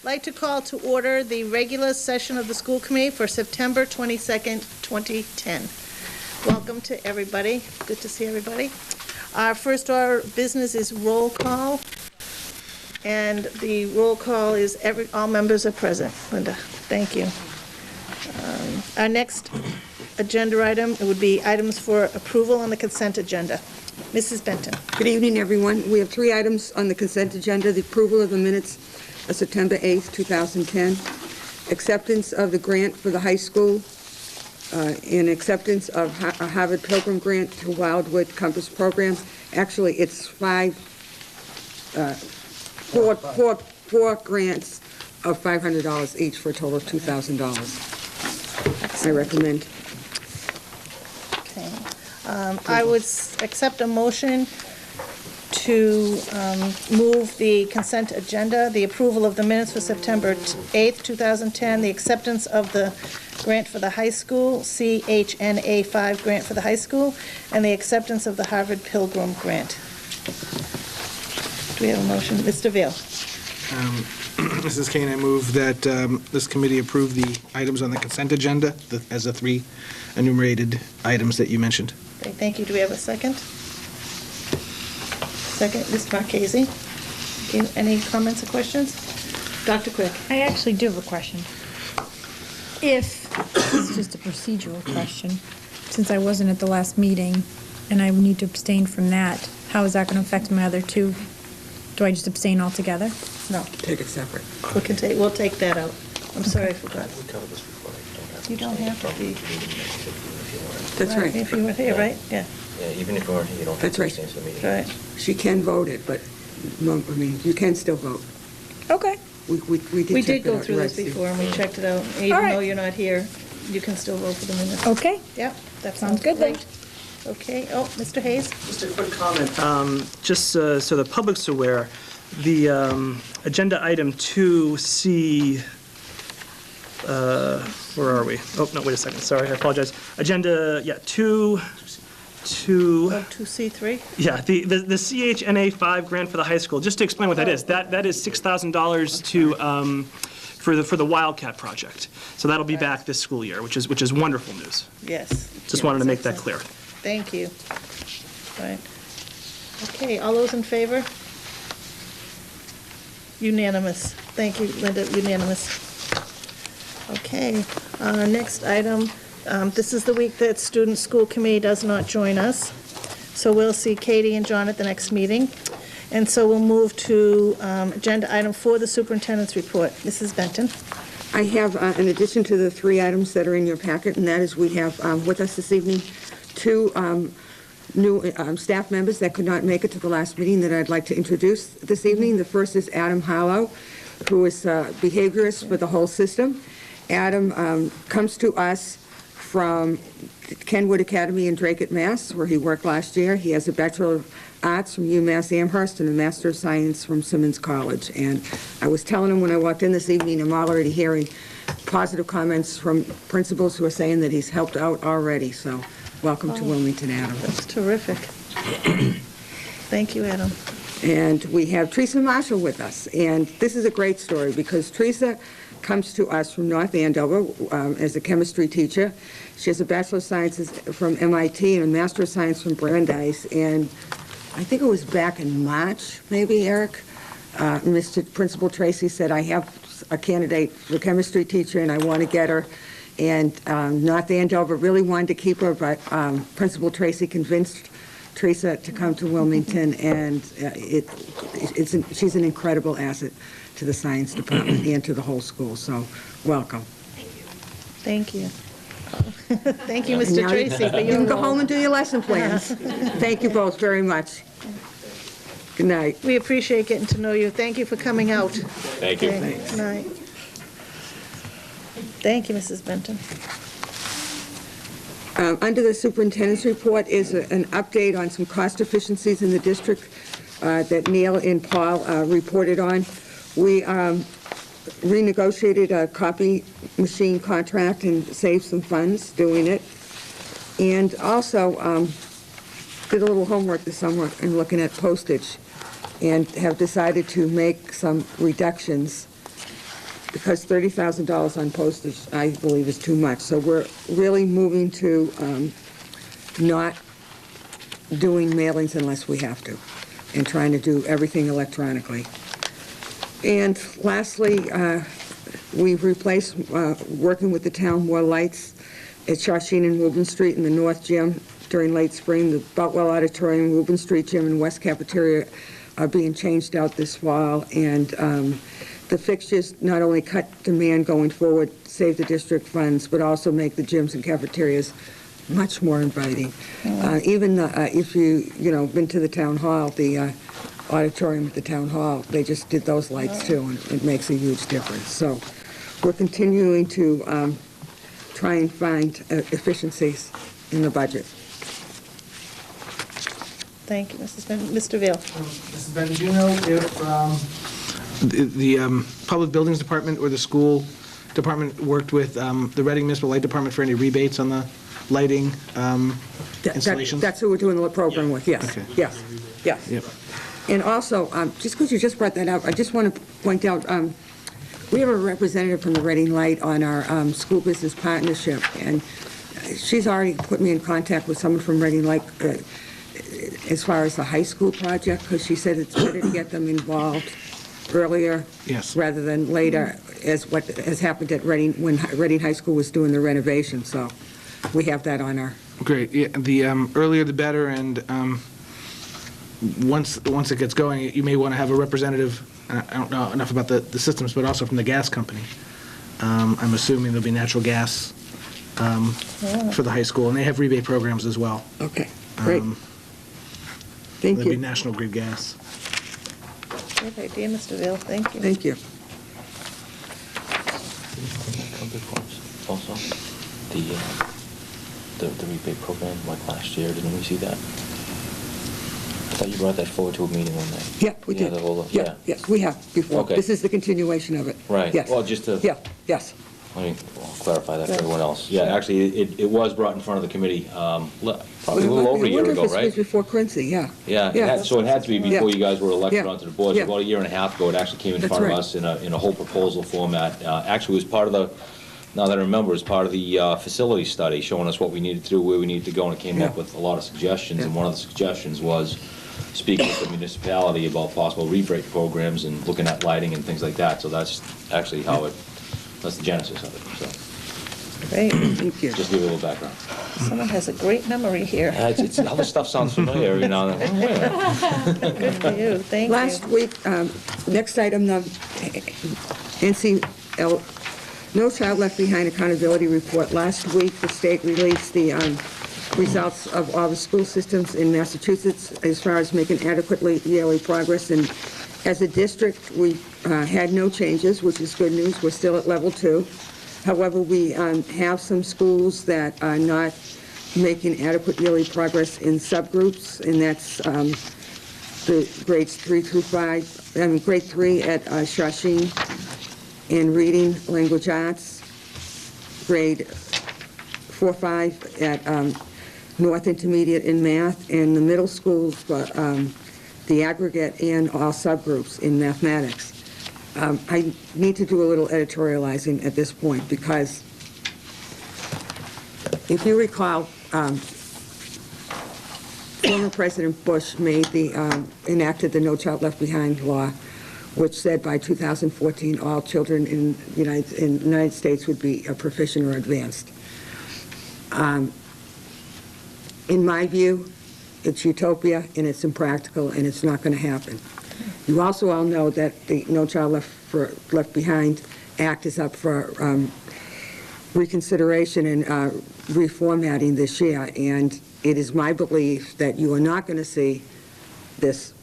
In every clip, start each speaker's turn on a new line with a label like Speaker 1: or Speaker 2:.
Speaker 1: like to call to order the regular session of the school committee for September 22nd, 2010. Welcome to everybody. Good to see everybody. Our first order of business is roll call, and the roll call is all members are present. Linda, thank you. Our next agenda item, it would be items for approval on the consent agenda. Mrs. Benton.
Speaker 2: Good evening, everyone. We have 3 items on the consent agenda: the approval of the minutes of September 8th, 2010, acceptance of the grant for the high school, and acceptance of a Harvard Pilgrim grant to Wildwood Compass programs. Actually, it's four grants of $500 each for a total of $2,000. I recommend.
Speaker 1: Okay. I would accept a motion to move the consent agenda, the approval of the minutes for September 8th, 2010, the acceptance of the grant for the high school, CHNA 5 grant for the high school, and the acceptance of the Harvard Pilgrim grant. Do we have a motion? Mr. Vail.
Speaker 3: Mrs. Kane, I move that this committee approve the items on the consent agenda as the 3 enumerated items that you mentioned.
Speaker 1: Okay, thank you. Do we have a second? Second, Mr. Marchese. Any comments or questions? Dr. Quick.
Speaker 4: I actually do have a question. If, it's just a procedural question, since I wasn't at the last meeting and I need to abstain from that, how is that going to affect my other 2? Do I just abstain altogether?
Speaker 1: No.
Speaker 2: Take it separate.
Speaker 1: We'll take that out. I'm sorry, I forgot.
Speaker 5: We covered this before.
Speaker 1: You don't have to be.
Speaker 2: That's right.
Speaker 1: If you were here, right? Yeah.
Speaker 5: Yeah, even if you weren't here, you don't have
Speaker 2: That's
Speaker 5: to
Speaker 2: right.
Speaker 5: abstain from the meeting.
Speaker 1: Right.
Speaker 2: She can vote it, but no, I mean, you can still vote.
Speaker 4: Okay.
Speaker 2: We
Speaker 1: We
Speaker 2: check
Speaker 1: did
Speaker 2: it
Speaker 1: go
Speaker 2: out,
Speaker 1: through this
Speaker 2: right,
Speaker 1: before, and we checked it out. Even
Speaker 4: All right.
Speaker 1: though you're not here, you can still vote for the minutes.
Speaker 4: Okay.
Speaker 1: Yep, that
Speaker 4: Sounds good then.
Speaker 1: great. Okay, oh, Mr. Hayes?
Speaker 6: Just a quick comment, just so the public's aware, the agenda item 2C, where are we? Oh, no, wait a second, sorry, I apologize. Agenda, yeah,
Speaker 1: 2C3?
Speaker 6: yeah, the CHNA 5 grant for the high school. Just to explain what that is, that is $6,000 to for the Wildcat project. So that'll be back this school year, which is wonderful news.
Speaker 1: Yes.
Speaker 6: Just wanted to make that clear.
Speaker 1: Thank you. Right. Okay, all those in favor? Unanimous. Thank you, Linda, unanimous. Okay, next item. This is the week that student school committee does not join us. So we'll see Katie and John at the next meeting. And so we'll move to agenda item 4, the superintendent's report. Mrs. Benton.
Speaker 2: I have, in addition to the 3 items that are in your packet, and that is we have with us this evening 2 new staff members that could not make it to the last meeting that I'd like to introduce this evening. The first is Adam Harlow, who is a behaviorist for the whole system. Adam comes to us from Kenwood Academy in Drake, Mass., where he worked last year. He has a Bachelor of Arts from UMass Amherst and a Master of Science from Simmons College. And I was telling him when I walked in this evening, I'm already hearing positive comments from principals who are saying that he's helped out already. So welcome to Wilmington, Adam.
Speaker 1: That's terrific. Thank you, Adam.
Speaker 2: And we have Teresa Marshall with us. And this is a great story because Teresa comes to us from North Andover as a chemistry teacher. She has a Bachelor of Sciences from MIT and a Master of Science from Brandeis. And I think it was back in March, maybe, Eric, Mr. Principal Tracy said, I have a candidate for chemistry teacher and I want to get her. And North Andover really wanted to keep her, but Principal Tracy convinced Teresa to come to Wilmington, and she's an incredible asset to the science department and to the whole school. So, welcome.
Speaker 1: Thank you. Thank you, Mr. Tracy, for
Speaker 2: You
Speaker 1: your
Speaker 2: can go
Speaker 1: role.
Speaker 2: home and do your lesson plans. Thank you both very much. Good night.
Speaker 1: We appreciate getting to know you. Thank you for coming out.
Speaker 5: Thank you.
Speaker 1: Okay, good night. Thank you, Mrs. Benton.
Speaker 2: Under the superintendent's report is an update on some cost efficiencies in the district that Neil and Paul reported on. We renegotiated a copy machine contract and saved some funds doing it. And also did a little homework this summer and looking at postage and have decided to make some reductions because $30,000 on postage, I believe, is too much. So we're really moving to not doing mailings unless we have to, and trying to do everything electronically. And lastly, we've replaced, working with the town, more lights at Shawshene and Woburn Street in the North Gym during late spring. The Boutwell Auditorium, Woburn Street Gym, and West Cafeteria are being changed out this fall. And the fixtures not only cut demand going forward, save the district funds, but also make the gyms and cafeterias much more inviting. Even if been to the town hall, the auditorium at the town hall, they just did those lights too, and it makes a huge difference. So we're continuing to try and find efficiencies in the budget.
Speaker 1: Thank you, Mrs. Bennett. Mr. Veal?
Speaker 3: Mrs. Bennett, do you know if the Public Buildings Department or the school department worked with the Reading Municipal Light Department for any rebates on the lighting installations?
Speaker 2: That's who we're doing the program with, yes.
Speaker 3: Okay.
Speaker 2: Yes, yes.
Speaker 3: Yep.
Speaker 2: And also, just because you just brought that up, I just want to point out, we have a representative from the Reading Light on our school business partnership, and she's already put me in contact with someone from Reading Light as far as the high school project, because she said it's better to get them involved earlier
Speaker 3: Yes.
Speaker 2: rather than later, as what has happened at Reading, when Reading High School was doing the renovation. So we have that on our...
Speaker 3: Great. Yeah, the earlier the better, and once it gets going, you may want to have a representative. I don't know enough about the systems, but also from the gas company. I'm assuming there'll be natural gas for the high school, and they have rebate programs as well.
Speaker 2: Okay, great. Thank
Speaker 3: There'll be
Speaker 2: you.
Speaker 3: National Grid gas.
Speaker 1: Good idea, Mr. Veal. Thank you.
Speaker 2: Thank you.
Speaker 5: Also, the rebate program, like last year, didn't we see that? I thought you brought that forward to a meeting one night.
Speaker 2: Yeah, we
Speaker 5: Yeah,
Speaker 2: did.
Speaker 5: the whole-
Speaker 2: Yeah,
Speaker 5: yeah.
Speaker 2: yes, we have before.
Speaker 5: Okay.
Speaker 2: This is the continuation of it.
Speaker 5: Right.
Speaker 2: Yes.
Speaker 5: Well, just to-
Speaker 2: Yeah, yes.
Speaker 5: Let me clarify that for everyone else. Yeah, actually, it was brought in front of the committee probably a little over a year ago,
Speaker 2: I wonder if this
Speaker 5: right?
Speaker 2: was before Quincy, yeah.
Speaker 5: Yeah, so it had to be before
Speaker 2: Yeah.
Speaker 5: you guys were elected
Speaker 2: Yeah.
Speaker 5: onto the board. So
Speaker 2: Yeah.
Speaker 5: about a year and a half ago, it actually came in
Speaker 2: That's
Speaker 5: front of
Speaker 2: right.
Speaker 5: us in a whole proposal format. Actually, it was part of the, now that I remember, it was part of the facility study, showing us what we needed to do, where we needed to go, and it came up
Speaker 2: Yeah.
Speaker 5: with a lot of suggestions.
Speaker 2: Yeah.
Speaker 5: And one of the suggestions was speaking with the municipality about possible rebate programs and looking at lighting and things like that. So that's actually how that's the genesis of it. So
Speaker 1: Great.
Speaker 2: Thank you.
Speaker 5: just give you a little background.
Speaker 1: Someone has a great memory here.
Speaker 5: Other stuff sounds familiar, you know.
Speaker 1: Good for you. Thank you.
Speaker 2: Last week, next item, the NCL, No Child Left Behind Accountability Report. Last week, the state released the results of all the school systems in Massachusetts as far as making adequately yearly progress. And as a district, we had no changes, which is good news. We're still at level 2. However, we have some schools that are not making adequate yearly progress in subgroups, and that's the grades 3 through 5, grade 3 at Shawshene in reading, language arts, grade 4, 5 at North Intermediate in math, and the middle schools for the aggregate and all subgroups in mathematics. I need to do a little editorializing at this point, because if you recall, former President Bush enacted the No Child Left Behind law, which said by 2014, all children in the United States would be proficient or advanced. In my view, it's utopia, and it's impractical, and it's not going to happen. You also all know that the No Child Left Behind Act is up for reconsideration and reformatting this year, and it is my belief that you are not going to see this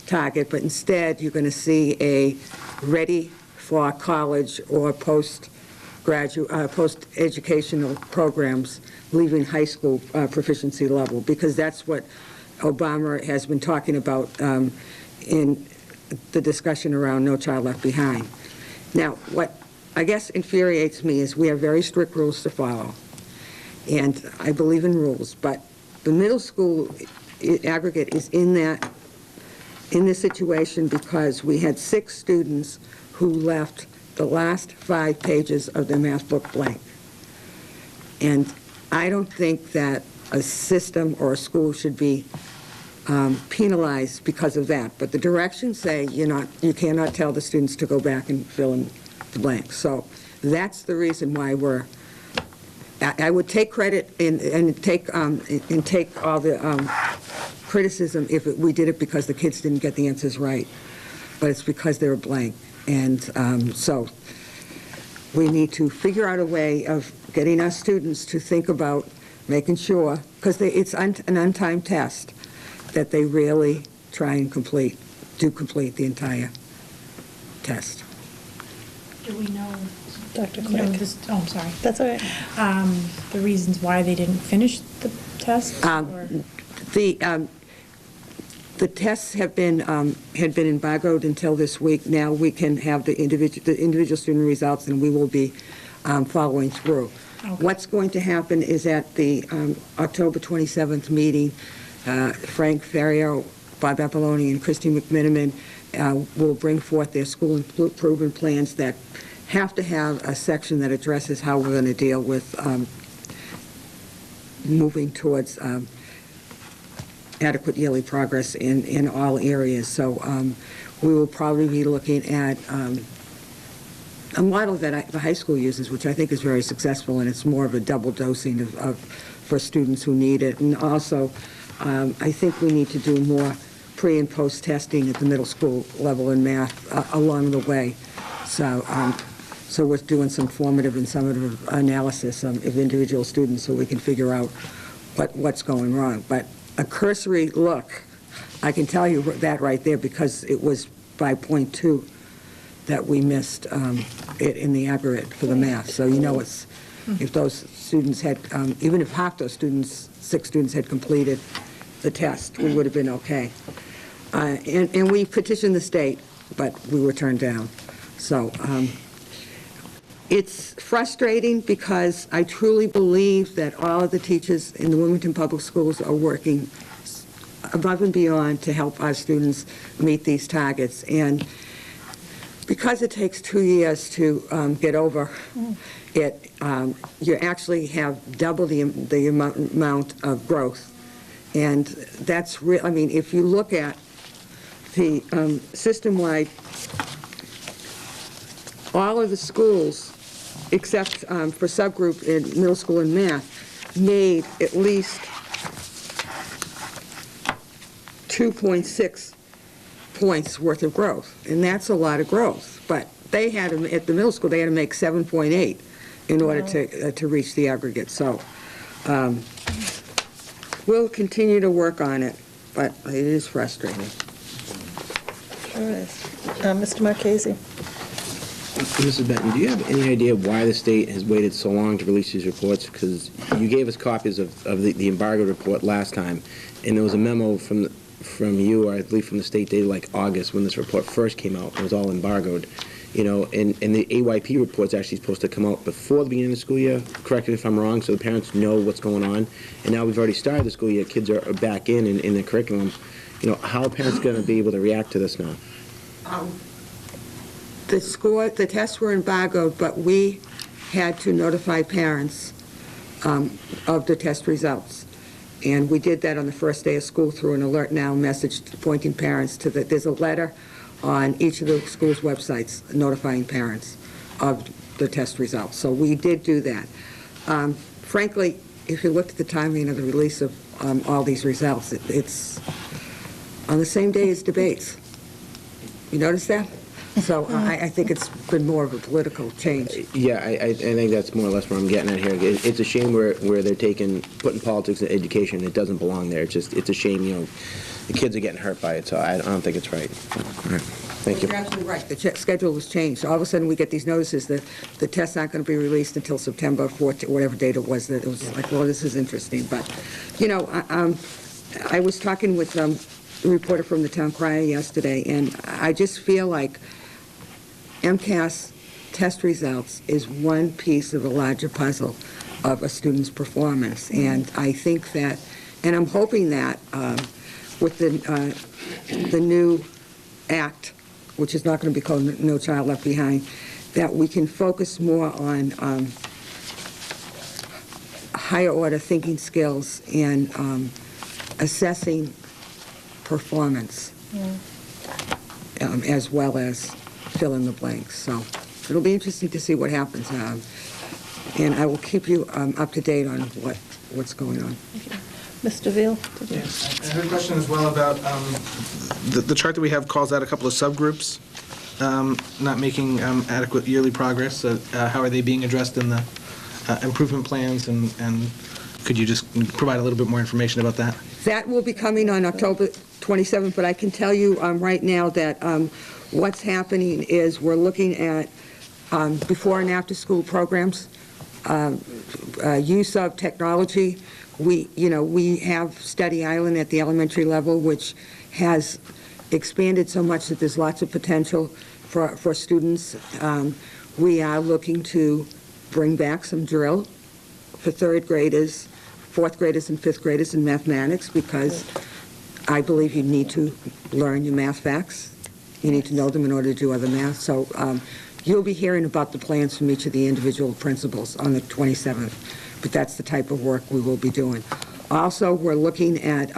Speaker 2: target, but instead you're going to see a ready for college or post-educational programs leaving high school proficiency level, because that's what Obama has been talking about in the discussion around No Child Left Behind. Now, what I guess infuriates me is we have very strict rules to follow, and I believe in rules, but the middle school aggregate is in this situation because we had 6 students who left the last 5 pages of their math book blank. And I don't think that a system or a school should be penalized because of that. But the directions say you cannot tell the students to go back and fill in the blanks. So that's the reason why I would take credit and take all the criticism if we did it because the kids didn't get the answers right. But it's because they were blank. And so we need to figure out a way of getting our students to think about making sure, because it's an untimed test, that they really try and complete the entire test.
Speaker 4: Do we know,
Speaker 1: Dr.
Speaker 4: you know,
Speaker 1: Quick.
Speaker 4: I'm sorry,
Speaker 1: That's all right.
Speaker 4: the reasons why they didn't finish the test? or-
Speaker 2: The tests had been embargoed until this week. Now we can have the individual student results, and we will be following through.
Speaker 4: Okay.
Speaker 2: What's going to happen is at the October 27th meeting, Frank Ferriero, Bob Apoloni, and Christy McMiniman will bring forth their school improvement plans that have to have a section that addresses how we're going to deal with moving towards adequate yearly progress in all areas. So we will probably be looking at a model that the high school uses, which I think is very successful, and it's more of a double dosing for students who need it. And also, I think we need to do more pre- and post-testing at the middle school level in math along the way. So we're doing some formative and summative analysis of individual students so we can figure out what's going wrong. But a cursory look, I can tell you that right there, because it was by point 2 that we missed it in the aggregate for the math. So it's, if those students had, even if half those students, 6 students had completed the test, we would have been okay. And we petitioned the state, but we were turned down. So it's frustrating because I truly believe that all of the teachers in the Wilmington Public Schools are working above and beyond to help our students meet these targets. And because it takes 2 years to get over it, you actually have double the amount of growth. And that's real. I mean, if you look at the system-wide, all of the schools, except for subgroup in middle school and math, made at least 2.6 points worth of growth, and that's a lot of growth. But they had to, at the middle school, they had to make 7.8 in order to reach the aggregate. So we'll continue to work on it, but it is frustrating.
Speaker 1: Sure is. Mr. Marchese?
Speaker 7: Mrs. Benton, do you have any idea why the state has waited so long to release these reports? Because you gave us copies of the embargo report last time, and there was a memo from you, or I believe from the state, dated like August, when this report first came out. It was all embargoed. And the AYP report's actually supposed to come out before the beginning of the school year, correct me if I'm wrong, so the parents know what's going on. And now we've already started the school year, kids are back in the curriculum. How are parents going to be able to react to this now?
Speaker 2: The tests were embargoed, but we had to notify parents of the test results. And we did that on the first day of school through an Alert Now message pointing parents to there's a letter on each of the school's websites notifying parents of the test results. So we did do that. Frankly, if you looked at the timing of the release of all these results, it's on the same day as debates. You notice that? So I think it's been more of a political change.
Speaker 7: Yeah, I think that's more or less what I'm getting at here. It's a shame where they're putting politics and education. It doesn't belong there. It's a shame, the kids are getting hurt by it, so I don't think it's right. All right. Thank you.
Speaker 2: You're absolutely right. The schedule was changed. All of a sudden, we get these notices that the tests aren't going to be released until September 4th, whatever date it was. That it was like, well, this is interesting. But, I was talking with the reporter from the Town Crier yesterday, and I just feel like MCAS test results is one piece of a larger puzzle of a student's performance. And I think that, and I'm hoping that with the new act which is not going to be called No Child Left Behind, that we can focus more on higher order thinking skills and assessing performance, as well as fill in the blanks. So it'll be interesting to see what happens. And I will keep you up to date on what's going on.
Speaker 1: Mr. Veal?
Speaker 3: I had a question as well about the chart that we have calls out a couple of subgroups not making adequate yearly progress. How are they being addressed in the improvement plans, and could you just provide a little bit more information about that?
Speaker 2: That will be coming on October 27th, but I can tell you right now that what's happening is we're looking at before and after school programs, use of technology. We have Study Island at the elementary level, which has expanded so much that there's lots of potential for students. We are looking to bring back some drill for third graders, fourth graders, and fifth graders in mathematics, because I believe you need to learn your math facts. You need to know them in order to do other math. So you'll be hearing about the plans from each of the individual principals on the 27th, but that's the type of work we will be doing. Also, we're looking at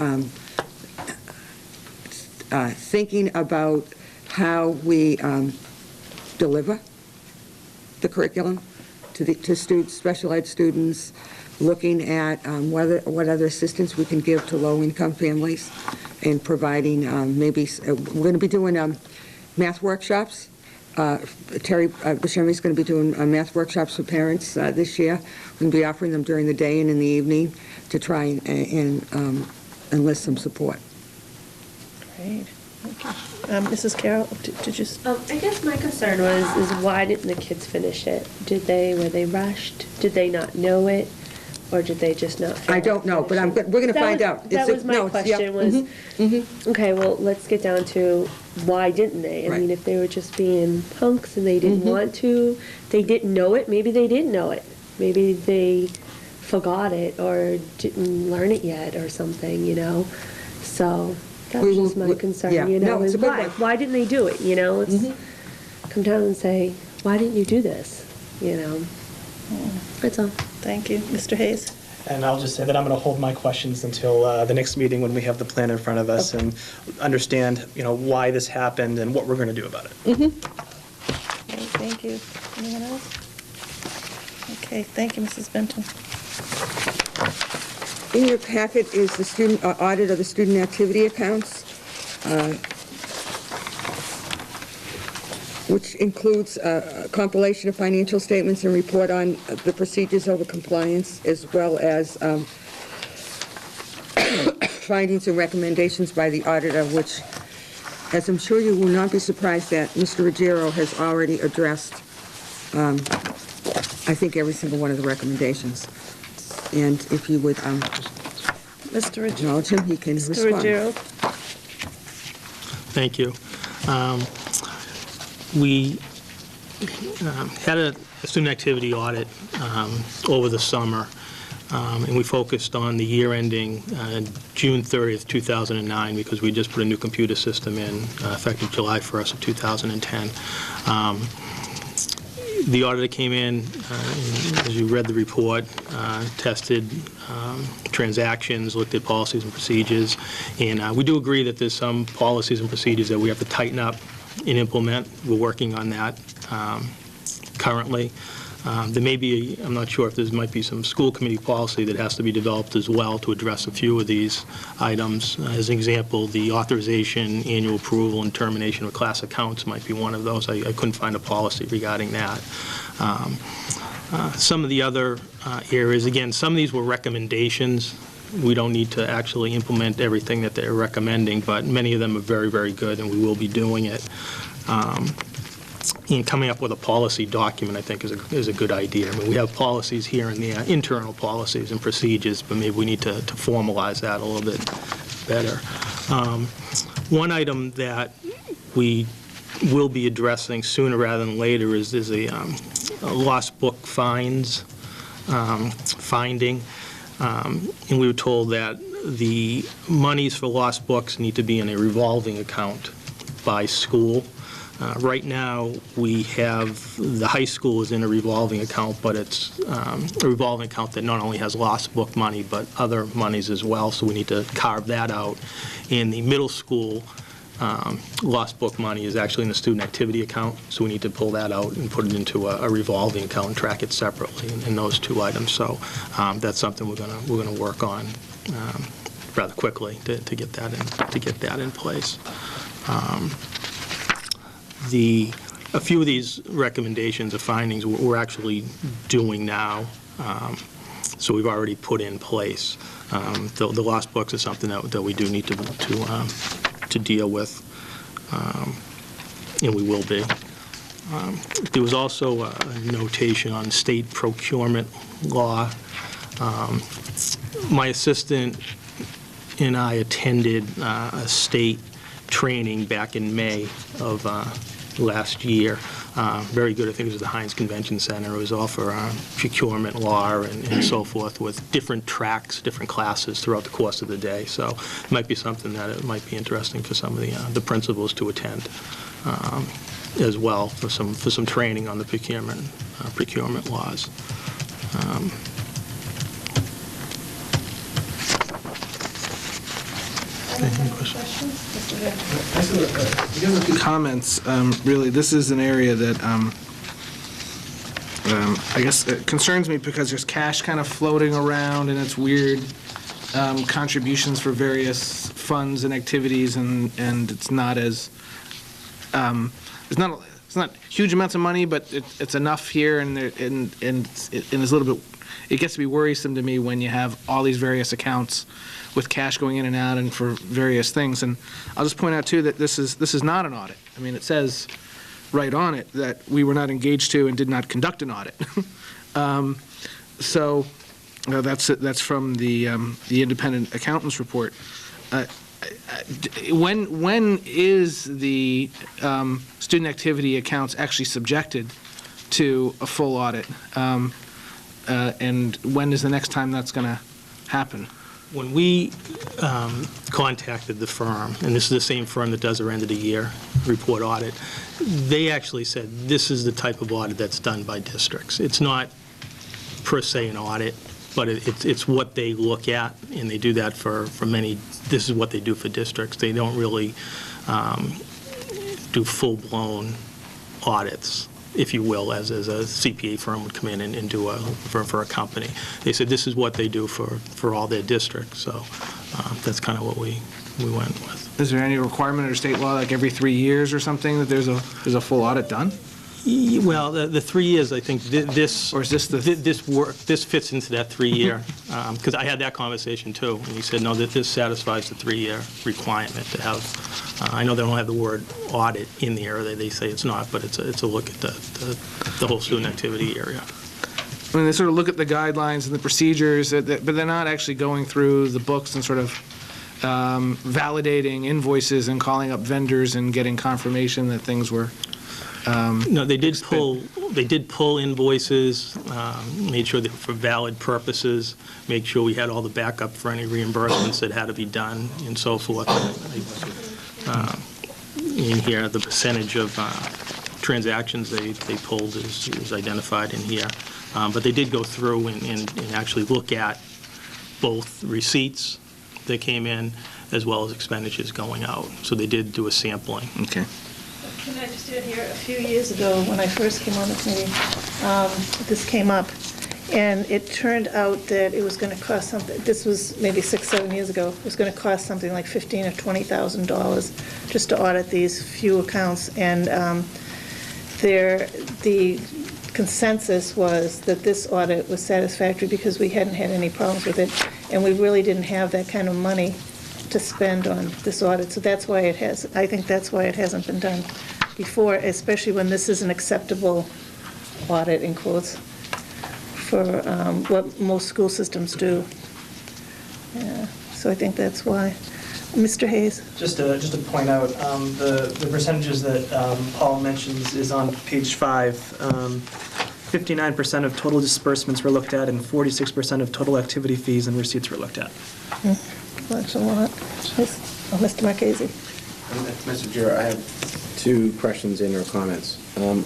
Speaker 2: thinking about how we deliver the curriculum to students, special ed students, looking at what other assistance we can give to low-income families, and providing we're going to be doing math workshops. Terry Buscemi is going to be doing math workshops for parents this year. We're going to be offering them during the day and in the evening to try and enlist some support.
Speaker 1: Great. Thank you. Mrs. Carroll, did you?
Speaker 8: I guess my concern is why didn't the kids finish it? Were they rushed? Did they not know it? Or did they just not finish it?
Speaker 2: I don't know, but we're going to find out.
Speaker 8: That was my question, okay, well, let's get down to why didn't they? I
Speaker 2: Right.
Speaker 8: mean, if they were just being punks and they didn't want to, they didn't know it, maybe they didn't know it. Maybe they forgot it or didn't learn it yet or something, So that was just my concern,
Speaker 2: yeah. No, it's
Speaker 8: is
Speaker 2: a good
Speaker 8: why?
Speaker 2: one.
Speaker 8: Why didn't they do it, Let's come down and say, why didn't you do this, That's all.
Speaker 1: Thank you. Mr. Hayes?
Speaker 6: And I'll just say that I'm going to hold my questions until the next meeting when we have the plan in front of us and understand, why this happened and what we're going to do about it.
Speaker 1: Okay, thank you. Anyone else? Okay, thank you, Mrs. Benton.
Speaker 2: In your packet is the student audit of the student activity accounts, which includes a compilation of financial statements and report on the procedures over compliance, as well as findings and recommendations by the auditor, which, as I'm sure you will not be surprised that Mr. Ruggiero has already addressed, I think, every single one of the recommendations. And if you would
Speaker 1: Mr. Ruggiero?
Speaker 2: acknowledge him, he can
Speaker 1: Mr.
Speaker 2: respond.
Speaker 1: Ruggiero?
Speaker 9: Thank you. We had a student activity audit over the summer, and we focused on the year ending June 30th, 2009, because we just put a new computer system in effective July 1st of 2010. The auditor came in, as you read the report, tested transactions, looked at policies and procedures, and we do agree that there's some policies and procedures that we have to tighten up and implement. We're working on that currently. There may be, I'm not sure if there might be some school committee policy that has to be developed as well to address a few of these items. As an example, the authorization, annual approval, and termination of class accounts might be one of those. I couldn't find a policy regarding that. Some of the other areas, again, some of these were recommendations. We don't need to actually implement everything that they're recommending, but many of them are very, very good, and we will be doing it. And coming up with a policy document, I think, is a good idea. I mean, we have policies here and there, internal policies and procedures, but maybe we need to formalize that a little bit better. One item that we will be addressing sooner rather than later is a lost book finding. And we were told that the monies for lost books need to be in a revolving account by school. Right now, we have, the high school is in a revolving account, but it's a revolving account that not only has lost book money, but other monies as well, so we need to carve that out. In the middle school, lost book money is actually in the student activity account, so we need to pull that out and put it into a revolving account and track it separately in those two items. So that's something we're going to work on rather quickly to get that in place. A few of these recommendations or findings we're actually doing now, so we've already put in place. The lost books is something that we do need to deal with, and we will be. There was also a notation on state procurement law. My assistant and I attended a state training back in May of last year. Very good. I think it was the Heinz Convention Center. It was all for procurement law and so forth, with different tracks, different classes throughout the course of the day. So it might be something that it might be interesting for some of the principals to attend as well, for some training on the procurement laws. Any questions?
Speaker 3: Comments, really, this is an area that I guess concerns me because there's cash kind of floating around and it's weird contributions for various funds and activities, and it's not as, it's not huge amounts of money, but it's enough here, and it's a little bit, it gets to be worrisome to me when you have all these various accounts with cash going in and out and for various things. And I'll just point out too that this is not an audit. I mean, it says right on it that we were not engaged to and did not conduct an audit. So that's from the independent accountant's report. When is the student activity accounts actually subjected to a full audit? And when is the next time that's going to happen?
Speaker 9: When we contacted the firm, and this is the same firm that does our end of the year report audit, they actually said this is the type of audit that's done by districts. It's not per se an audit, but it's what they look at, and they do that for many. This is what they do for districts. They don't really do full-blown audits, if you will, as a CPA firm would come in and do for a company. They said this is what they do for all their districts, so that's kind of what we went with.
Speaker 3: Is there any requirement under state law, like every 3 years or something, that there's a full audit done?
Speaker 9: Well, the 3 years, I think this,
Speaker 3: or is this
Speaker 9: this fits into that 3 year, because I had that conversation too, and he said, no, that this satisfies the 3 year requirement to have, I know they don't have the word audit in there, they say it's not, but it's a look at the whole student activity area.
Speaker 3: I mean, they sort of look at the guidelines and the procedures, but they're not actually going through the books and sort of validating invoices and calling up vendors and getting confirmation that things were.
Speaker 9: No, they did pull invoices, made sure that for valid purposes, make sure we had all the backup for any reimbursements that had to be done and so forth. In here, the percentage of transactions they pulled is identified in here. But they did go through and actually look at both receipts that came in as well as expenditures going out. So they did do a sampling.
Speaker 3: Okay.
Speaker 1: Can I just add here, a few years ago, when I first came on the committee, this came up, and it turned out that it was going to cost something, this was maybe 6-7 years ago, it was going to cost something like $15,000 or $20,000 just to audit these few accounts, and the consensus was that this audit was satisfactory because we hadn't had any problems with it, and we really didn't have that kind of money to spend on this audit, so that's why I think that's why it hasn't been done before, especially when this is an acceptable audit, in quotes, for what most school systems do. Yeah, so I think that's why. Mr. Hayes?
Speaker 10: Just to point out, the percentages that Paul mentions is on page 5. 59% of total disbursements were looked at, and 46% of total activity fees and receipts were looked at.
Speaker 1: That's a lot. Mr. Marchese?
Speaker 7: Mr. Chair, I have 2 questions and or comments.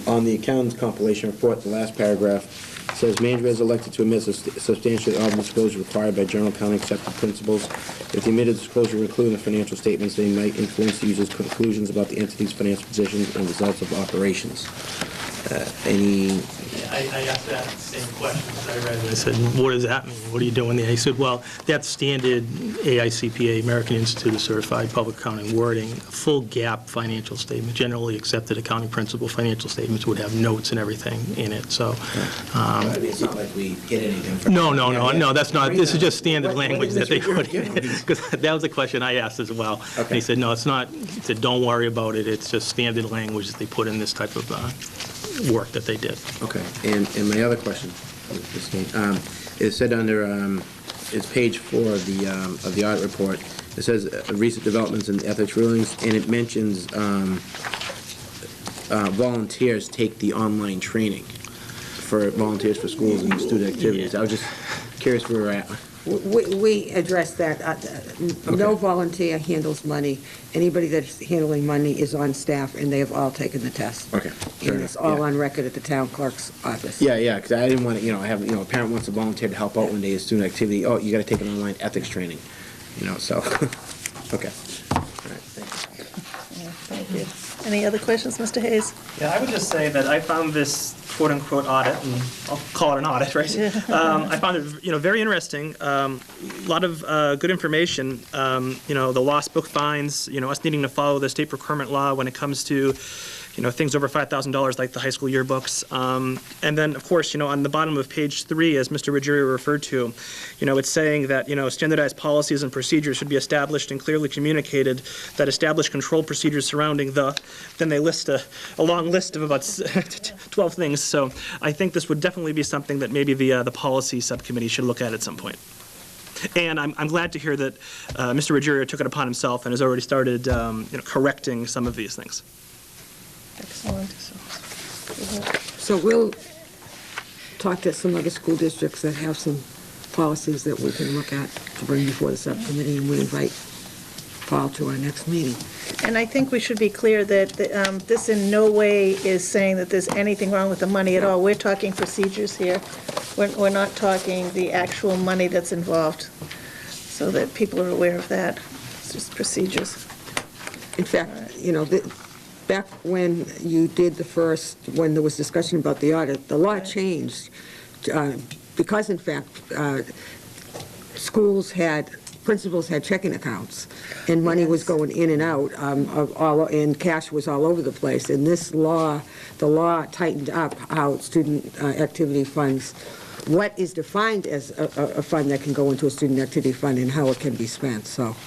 Speaker 7: On the accountant's compilation report, the last paragraph says, manager is elected to omit substantially all the disclosure required by general accounting accepted principles. If the omitted disclosure were included in the financial statements, they might influence the user's conclusions about the entity's financial positions and results of operations.
Speaker 9: I asked that same question as I read it. I said, what does that mean? What are you doing there? He said, well, that's standard AICPA, American Institute of Certified Public Accounting wording. A full GAAP financial statement, generally accepted accounting principle financial statements would have notes and everything in it, so.
Speaker 7: It's not like we get anything from...
Speaker 9: No, that's not, this is just standard language that they put in. Because that was the question I asked as well. And he said, no, it's not, he said, don't worry about it, it's just standard language that they put in this type of work that they did.
Speaker 7: Okay, and my other question, it said under, it's page 4 of the audit report, it says recent developments in ethics rulings, and it mentions volunteers take the online training for volunteers for schools and student activities. I was just curious where we're at.
Speaker 2: We addressed that. No volunteer handles money. Anybody that's handling money is on staff, and they have all taken the test.
Speaker 7: Okay.
Speaker 2: And it's all on record at the town clerk's office.
Speaker 7: Yeah, because I didn't want to, have, a parent wants to volunteer to help out one day as student activity. Oh, you got to take an online ethics training, so, okay. All right, thank you.
Speaker 1: Thank you. Any other questions, Mr. Hayes?
Speaker 10: Yeah, I would just say that I found this quote-unquote audit, and I'll call it an audit, right? I found it, very interesting. A lot of good information. The lost book fines. Us needing to follow the state procurement law when it comes to, things over $5,000 like the high school yearbooks. And then, of course, on the bottom of page 3, as Mr. Ruggiero referred to, it's saying that, standardized policies and procedures should be established and clearly communicated that establish control procedures surrounding then they list a long list of about 12 things. So I think this would definitely be something that maybe the policy subcommittee should look at some point. And I'm glad to hear that Mr. Ruggiero took it upon himself and has already started, correcting some of these things.
Speaker 1: Excellent.
Speaker 2: So we'll talk to some other school districts that have some policies that we can look at to bring before the subcommittee, and we invite Paul to our next meeting.
Speaker 1: And I think we should be clear that this in no way is saying that there's anything wrong with the money at all. We're talking procedures here. We're not talking the actual money that's involved, so that people are aware of that. It's just procedures.
Speaker 2: In fact, back when you did when there was discussion about the audit, the law changed because, in fact, principals had checking accounts, and money was going in and out, and cash was all over the place. And the law tightened up how student activity funds, what is defined as a fund that can go into a student activity fund and how it can be spent. So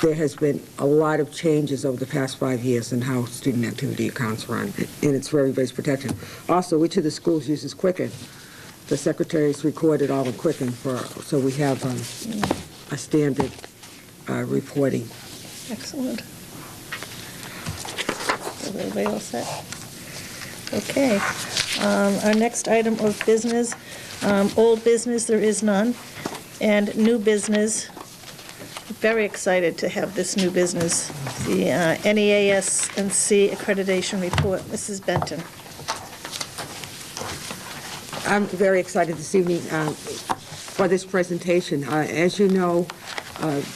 Speaker 2: there has been a lot of changes over the past 5 years in how student activity accounts run, and it's for everybody's protection. Also, each of the schools uses Quicken. The secretaries recorded all the Quicken so we have a standard reporting.
Speaker 1: Excellent. Is everybody all set? Okay. Our next item of business, old business, there is none, and new business. Very excited to have this new business, the NEAS&C accreditation report. Mrs. Benton.
Speaker 2: I'm very excited this evening for this presentation. As you know,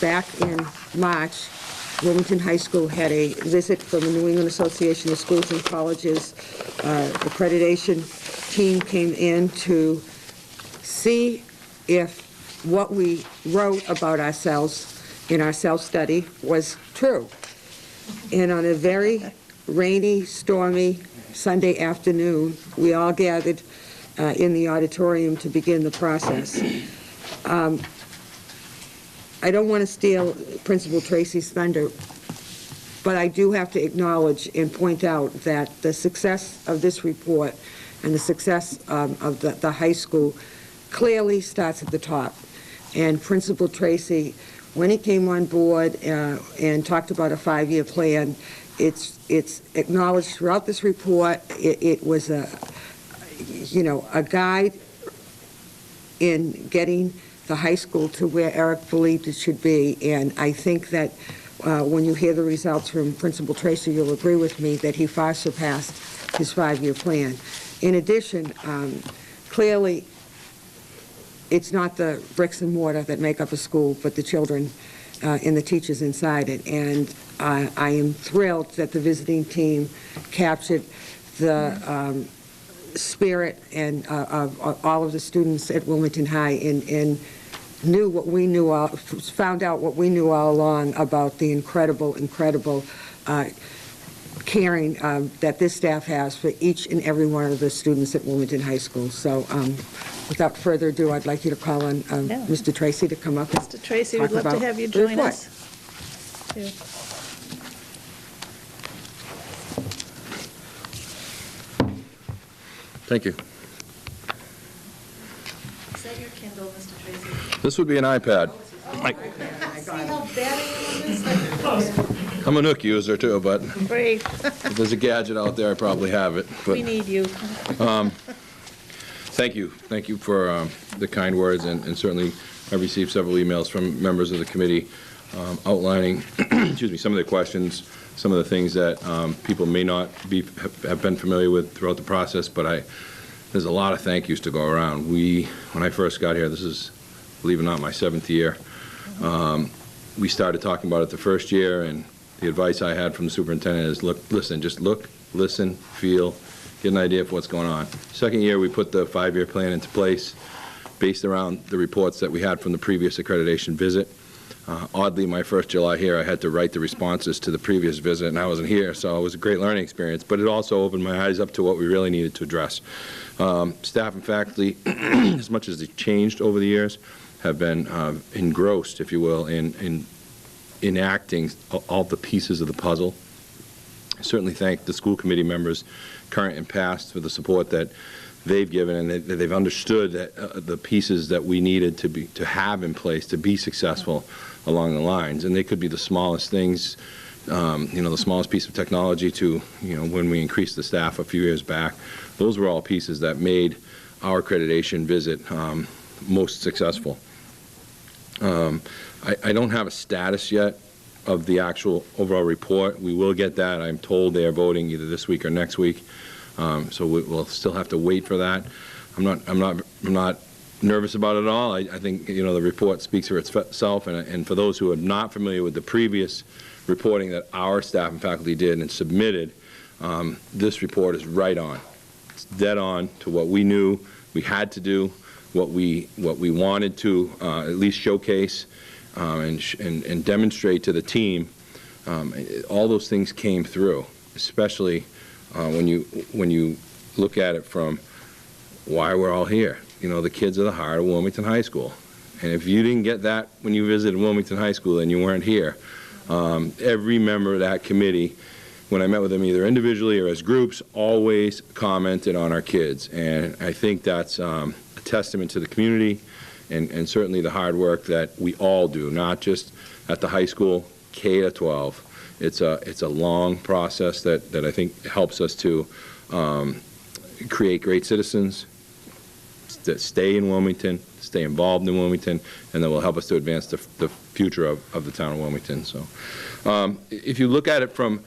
Speaker 2: back in March, Wilmington High School had a visit from the New England Association of Schools and Colleges. Accreditation team came in to see if what we wrote about ourselves in our self-study was true. And on a very rainy, stormy Sunday afternoon, we all gathered in the auditorium to begin the process. I don't want to steal Principal Tracy's thunder, but I do have to acknowledge and point out that the success of this report and the success of the high school clearly starts at the top. And Principal Tracy, when he came on board and talked about a 5-year plan, it's acknowledged throughout this report. It was a guide in getting the high school to where Eric believed it should be. And I think that when you hear the results from Principal Tracy, you'll agree with me that he far surpassed his 5-year plan. In addition, clearly, it's not the bricks and mortar that make up a school, but the children and the teachers inside it. And I am thrilled that the visiting team captured the spirit and of all of the students at Wilmington High and knew what we knew, found out what we knew all along about the incredible caring that this staff has for each and every one of the students at Wilmington High School. So without further ado, I'd like you to call on Mr. Tracy to come up.
Speaker 1: Mr. Tracy, we'd
Speaker 2: talk
Speaker 1: love to
Speaker 2: about
Speaker 1: have you
Speaker 2: the
Speaker 1: join
Speaker 2: report.
Speaker 1: us. Yeah.
Speaker 11: Thank you.
Speaker 1: Is that your Kindle, Mr. Tracy?
Speaker 11: This would be an iPad.
Speaker 1: See how bad I am on this?
Speaker 11: I'm a Nook user too, but
Speaker 1: Great.
Speaker 11: if there's a gadget out there, I probably have it. But
Speaker 1: We need you.
Speaker 11: thank you. Thank you for the kind words, and certainly I've received several emails from members of the committee outlining excuse me, some of the questions, some of the things that people may not have been familiar with throughout the process, but there's a lot of thank yous to go around. When I first got here, this is, believe it or not, my 7th year, we started talking about it the first year, and the advice I had from the superintendent is just look, listen, feel, get an idea of what's going on. Second year, we put the 5-year plan into place based around the reports that we had from the previous accreditation visit. Oddly, my first July here, I had to write the responses to the previous visit, and I wasn't here, so it was a great learning experience, but it also opened my eyes up to what we really needed to address. Staff and faculty, as much as they've changed over the years, have been engrossed, if you will, in enacting all the pieces of the puzzle. I certainly thank the school committee members, current and past, for the support that they've given, and that they've understood that the pieces that we needed to have in place to be successful along the lines. And they could be the smallest things, the smallest piece of technology to, when we increased the staff a few years back. Those were all pieces that made our accreditation visit most successful. I don't have a status yet of the actual overall report. We will get that. I'm told they are voting either this week or next week. So we'll still have to wait for that. I'm not nervous about it at all. I think the report speaks for itself, and for those who are not familiar with the previous reporting that our staff and faculty did and submitted, this report is right on. It's dead on to what we knew we had to do, what we wanted to at least showcase and demonstrate to the team. All those things came through, especially when you look at it from why we're all here. The kids are the heart of Wilmington High School. And if you didn't get that when you visited Wilmington High School, then you weren't here. Every member of that committee, when I met with them either individually or as groups, always commented on our kids. And I think that's a testament to the community and certainly the hard work that we all do, not just at the high school, K to 12. It's a long process that I think helps us to create great citizens, that stay in Wilmington, stay involved in Wilmington, and that will help us to advance the future of the town of Wilmington. So if you look at it from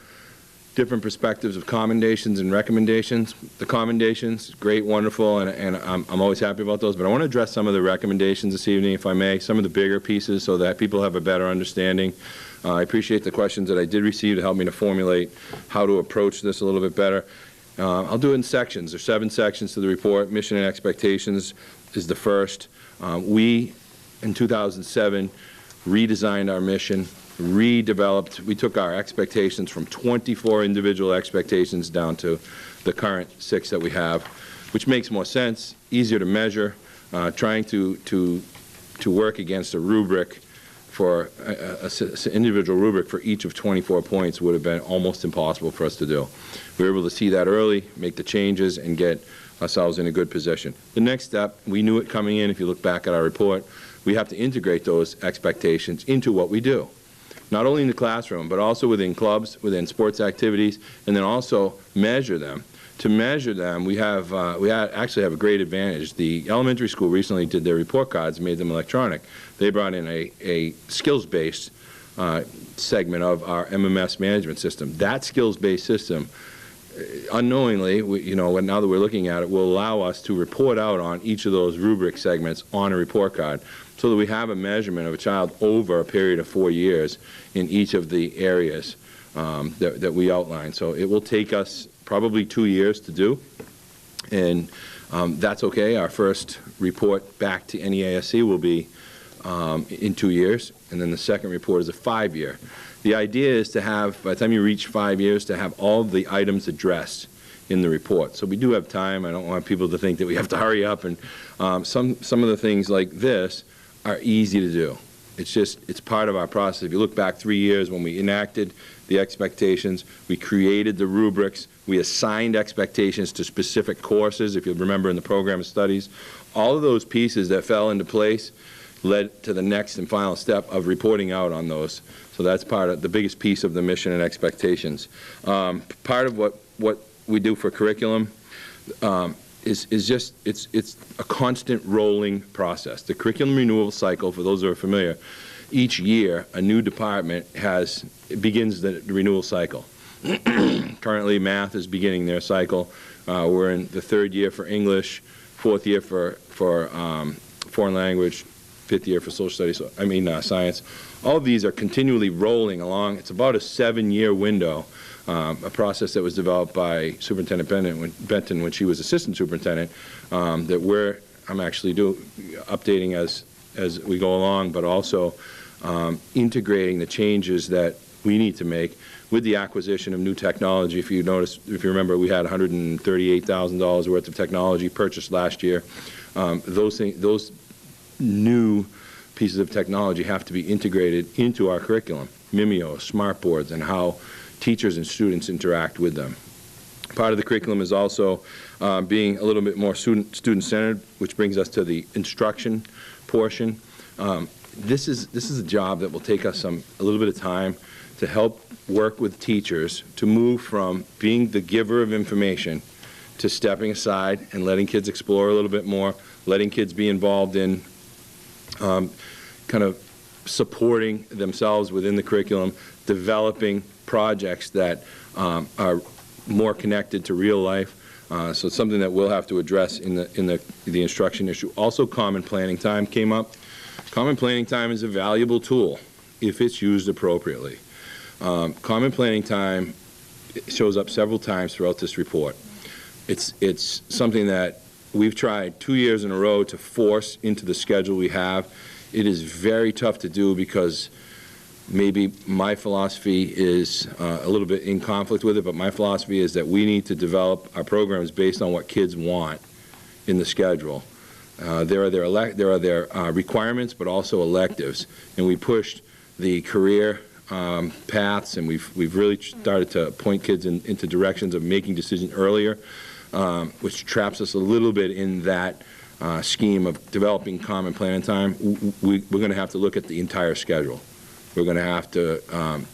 Speaker 11: different perspectives of commendations and recommendations, the commendations, great, wonderful, and I'm always happy about those, but I want to address some of the recommendations this evening, if I may, some of the bigger pieces so that people have a better understanding. I appreciate the questions that I did receive to help me to formulate how to approach this a little bit better. I'll do it in sections. There's 7 sections to the report. Mission and expectations is the first. We, in 2007, redesigned our mission, redeveloped. We took our expectations from 24 individual expectations down to the current 6 that we have, which makes more sense, easier to measure. Trying to work against a rubric for an individual rubric for each of 24 points would have been almost impossible for us to do. We were able to see that early, make the changes, and get ourselves in a good position. The next step, we knew it coming in. If you look back at our report, we have to integrate those expectations into what we do, not only in the classroom, but also within clubs, within sports activities, and then also measure them. To measure them, we actually have a great advantage. The elementary school recently did their report cards and made them electronic. They brought in a skills-based segment of our MMS management system. That skills-based system, unknowingly, now that we're looking at it, will allow us to report out on each of those rubric segments on a report card so that we have a measurement of a child over a period of 4 years in each of the areas that we outline. So it will take us probably 2 years to do, and that's okay. Our first report back to NEASC will be in 2 years, and then the second report is a 5-year. The idea is to have, by the time you reach 5 years, to have all the items addressed in the report. So we do have time. I don't want people to think that we have to hurry up, and some of the things like this are easy to do. It's part of our process. If you look back 3 years when we enacted the expectations, we created the rubrics, we assigned expectations to specific courses, if you remember in the program of studies. All of those pieces that fell into place led to the next and final step of reporting out on those. So that's part of the biggest piece of the mission and expectations. Part of what we do for curriculum is just, it's a constant rolling process. The curriculum renewal cycle, for those who are familiar, each year a new department begins the renewal cycle. Currently, math is beginning their cycle. We're in the 3rd year for English, 4th year for foreign language, 5th year for social studies, science. All of these are continually rolling along. It's about a 7-year window, a process that was developed by Superintendent Benton when she was assistant superintendent, that I'm actually updating as we go along, but also integrating the changes that we need to make with the acquisition of new technology. If you remember, we had $138,000 worth of technology purchased last year. Those new pieces of technology have to be integrated into our curriculum, Mimeo, smartboards, and how teachers and students interact with them. Part of the curriculum is also being a little bit more student-centered, which brings us to the instruction portion. This is a job that will take us a little bit of time to help work with teachers to move from being the giver of information to stepping aside and letting kids explore a little bit more, letting kids be involved in kind of supporting themselves within the curriculum, developing projects that are more connected to real life. So it's something that we'll have to address in the instruction issue. Also, common planning time came up. Common planning time is a valuable tool if it's used appropriately. Common planning time shows up several times throughout this report. It's something that we've tried 2 years in a row to force into the schedule we have. It is very tough to do because maybe my philosophy is a little bit in conflict with it, but my philosophy is that we need to develop our programs based on what kids want in the schedule. There are their requirements, but also electives, and we pushed the career paths, and we've really started to point kids into directions of making decisions earlier, which traps us a little bit in that scheme of developing common planning time. We're going to have to look at the entire schedule. We're going to have to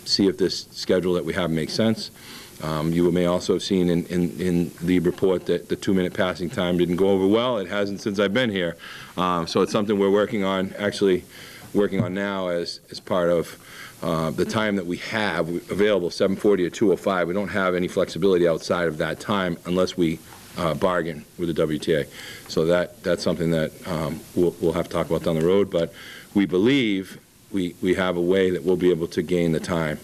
Speaker 11: see if this schedule that we have makes sense. You may also have seen in the report that the 2-minute passing time didn't go over well. It hasn't since I've been here. So it's something we're working on now as part of the time that we have available, 7:40 to 2:05. We don't have any flexibility outside of that time unless we bargain with the WTA. So that's something that we'll have to talk about down the road. But we believe we have a way that we'll be able to gain the time.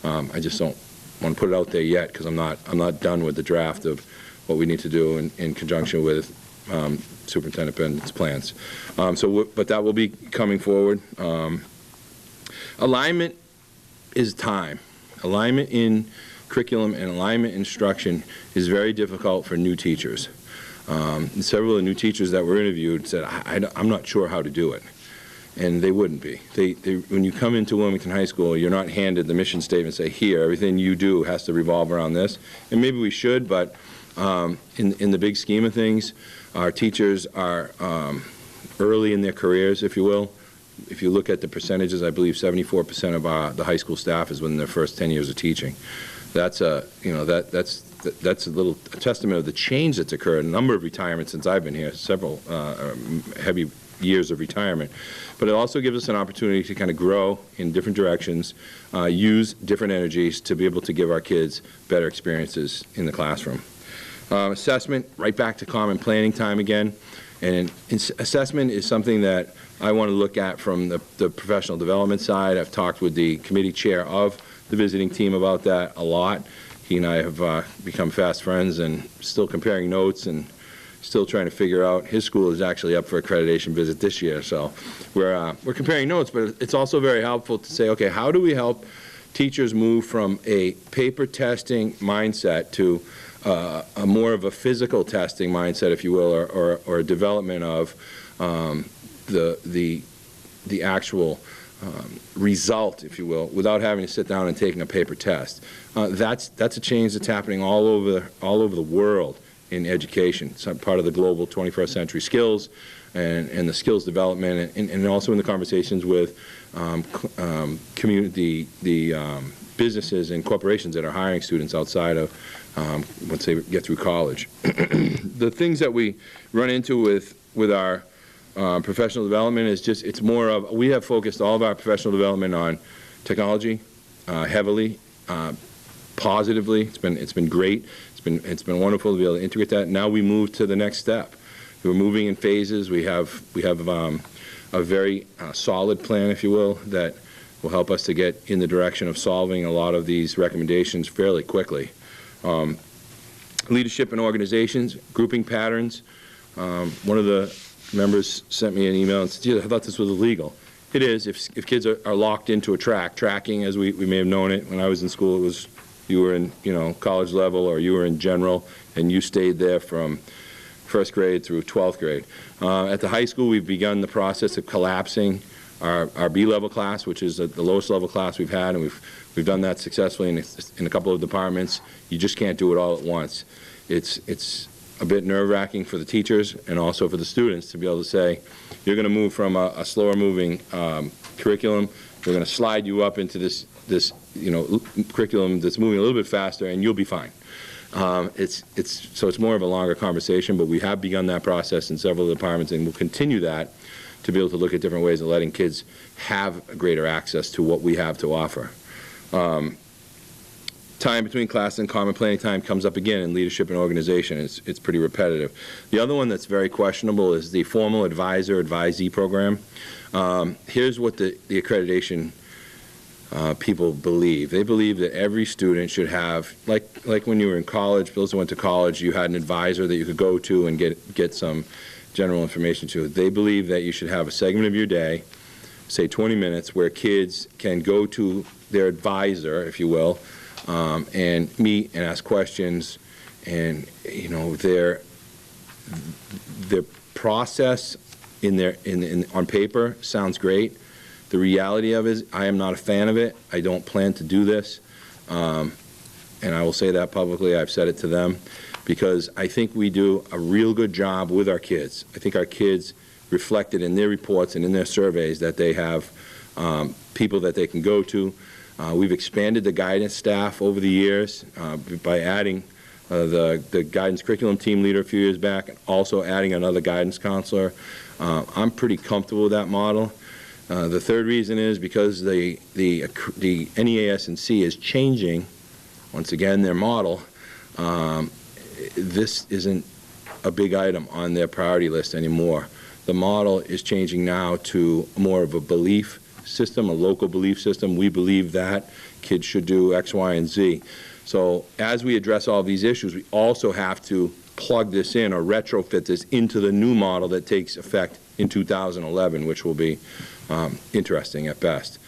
Speaker 11: I just don't want to put it out there yet because I'm not done with the draft of what we need to do in conjunction with Superintendent Benton's plans. But that will be coming forward. Alignment is time. Alignment in curriculum and alignment instruction is very difficult for new teachers. Several of the new teachers that were interviewed said, I'm not sure how to do it. And they wouldn't be. When you come into Wilmington High School, you're not handed the mission statement and say, here, everything you do has to revolve around this. And maybe we should, but in the big scheme of things, our teachers are early in their careers, if you will. If you look at the percentages, I believe 74% of the high school staff is within their first 10 years of teaching. That's that's a testament of the change that's occurred. A number of retirements since I've been here, several heavy years of retirement. But it also gives us an opportunity to kind of grow in different directions, use different energies to be able to give our kids better experiences in the classroom. Assessment, right back to common planning time again. And assessment is something that I want to look at from the professional development side. I've talked with the committee chair of the visiting team about that a lot. He and I have become fast friends and still comparing notes and still trying to figure out. His school is actually up for accreditation visit this year, so we're comparing notes, but it's also very helpful to say, okay, how do we help teachers move from a paper testing mindset to a more of a physical testing mindset, if you will, or a development of the actual result, if you will, without having to sit down and taking a paper test. That's a change that's happening all over the world in education. It's part of the global 21st century skills and the skills development, and also in the conversations with community, the businesses and corporations that are hiring students outside of once they get through college. The things that we run into with our professional development is just, it's more of, we have focused all of our professional development on technology heavily, positively. It's been great. It's been wonderful to be able to integrate that. Now we move to the next step. We're moving in phases. We have a very solid plan, if you will, that will help us to get in the direction of solving a lot of these recommendations fairly quickly. Leadership in organizations, grouping patterns. One of the members sent me an email and said, gee, I thought this was illegal. It is. If kids are locked into a tracking, as we may have known it when I was in school, it was you were in college level or you were in general, and you stayed there from first grade through 12th grade. At the high school, we've begun the process of collapsing our B-level class, which is the lowest level class we've had, and we've done that successfully in a couple of departments. You just can't do it all at once. It's a bit nerve-wracking for the teachers and also for the students to be able to say, you're going to move from a slower-moving curriculum. We're going to slide you up into this curriculum that's moving a little bit faster, and you'll be fine. So it's more of a longer conversation, but we have begun that process in several departments, and we'll continue that to be able to look at different ways of letting kids have greater access to what we have to offer. Time between class and common planning time comes up again in leadership and organization. It's pretty repetitive. The other one that's very questionable is the formal advisor-advisee program. Here's what the accreditation people believe. They believe that every student should have, like when you were in college, those who went to college, you had an advisor that you could go to and get some general information to. They believe that you should have a segment of your day, say 20 minutes, where kids can go to their advisor, if you will, and meet and ask questions, and their process on paper sounds great. The reality of it is I am not a fan of it. I don't plan to do this, and I will say that publicly. I've said it to them, because I think we do a real good job with our kids. I think our kids reflected in their reports and in their surveys that they have people that they can go to. We've expanded the guidance staff over the years by adding the guidance curriculum team leader a few years back, and also adding another guidance counselor. I'm pretty comfortable with that model. The third reason is because the NEAS&C is changing, once again, their model. This isn't a big item on their priority list anymore. The model is changing now to more of a belief system, a local belief system. We believe that kids should do X, Y, and Z. So as we address all these issues, we also have to plug this in or retrofit this into the new model that takes effect in 2011, which will be interesting at best.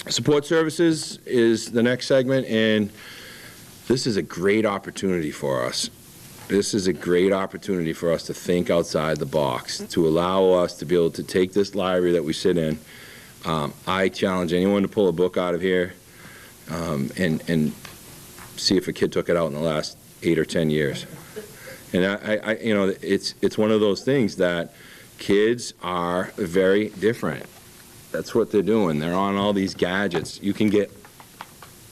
Speaker 11: Support services is the next segment, and this is a great opportunity for us. This is a great opportunity for us to think outside the box, to allow us to be able to take this library that we sit in. I challenge anyone to pull a book out of here and see if a kid took it out in the last 8 or 10 years. And it's one of those things that kids are very different. That's what they're doing. They're on all these gadgets. You can get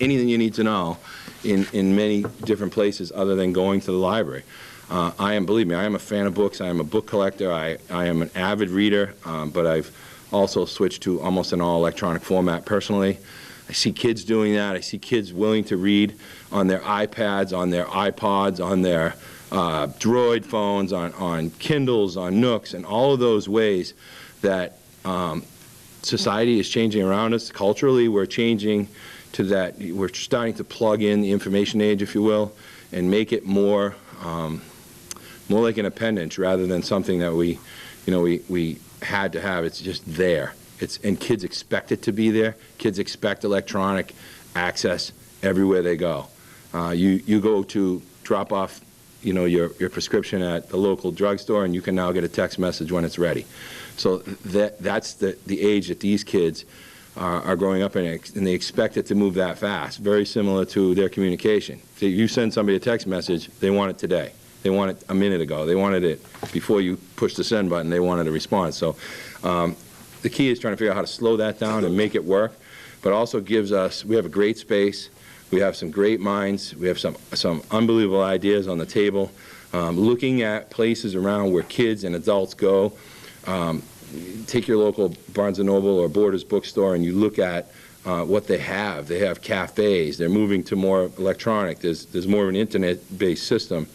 Speaker 11: anything you need to know, in many different places other than going to the library. Believe me, I am a fan of books. I am a book collector. I am an avid reader, but I've also switched to almost an all-electronic format personally. I see kids doing that. I see kids willing to read on their iPads, on their iPods, on their Droid phones, on Kindles, on Nooks, and all of those ways that society is changing around us. Culturally, we're changing to that. We're starting to plug in the information age, if you will, and make it more like an appendage rather than something that we had to have. It's just there. And kids expect it to be there. Kids expect electronic access everywhere they go. You go to drop off, your prescription at the local drugstore, and you can now get a text message when it's ready. So that's the age that these kids are growing up in, and they expect it to move that fast. Very similar to their communication. If you send somebody a text message, they want it today. They want it a minute ago. They wanted it before you push the send button. They wanted a response. So the key is trying to figure out how to slow that down and make it work, but also gives us, we have a great space. We have some great minds. We have some unbelievable ideas on the table. Looking at places around where kids and adults go. Take your local Barnes & Noble or Borders bookstore and you look at what they have. They have cafes. They're moving to more electronic. There's more of an internet-based system.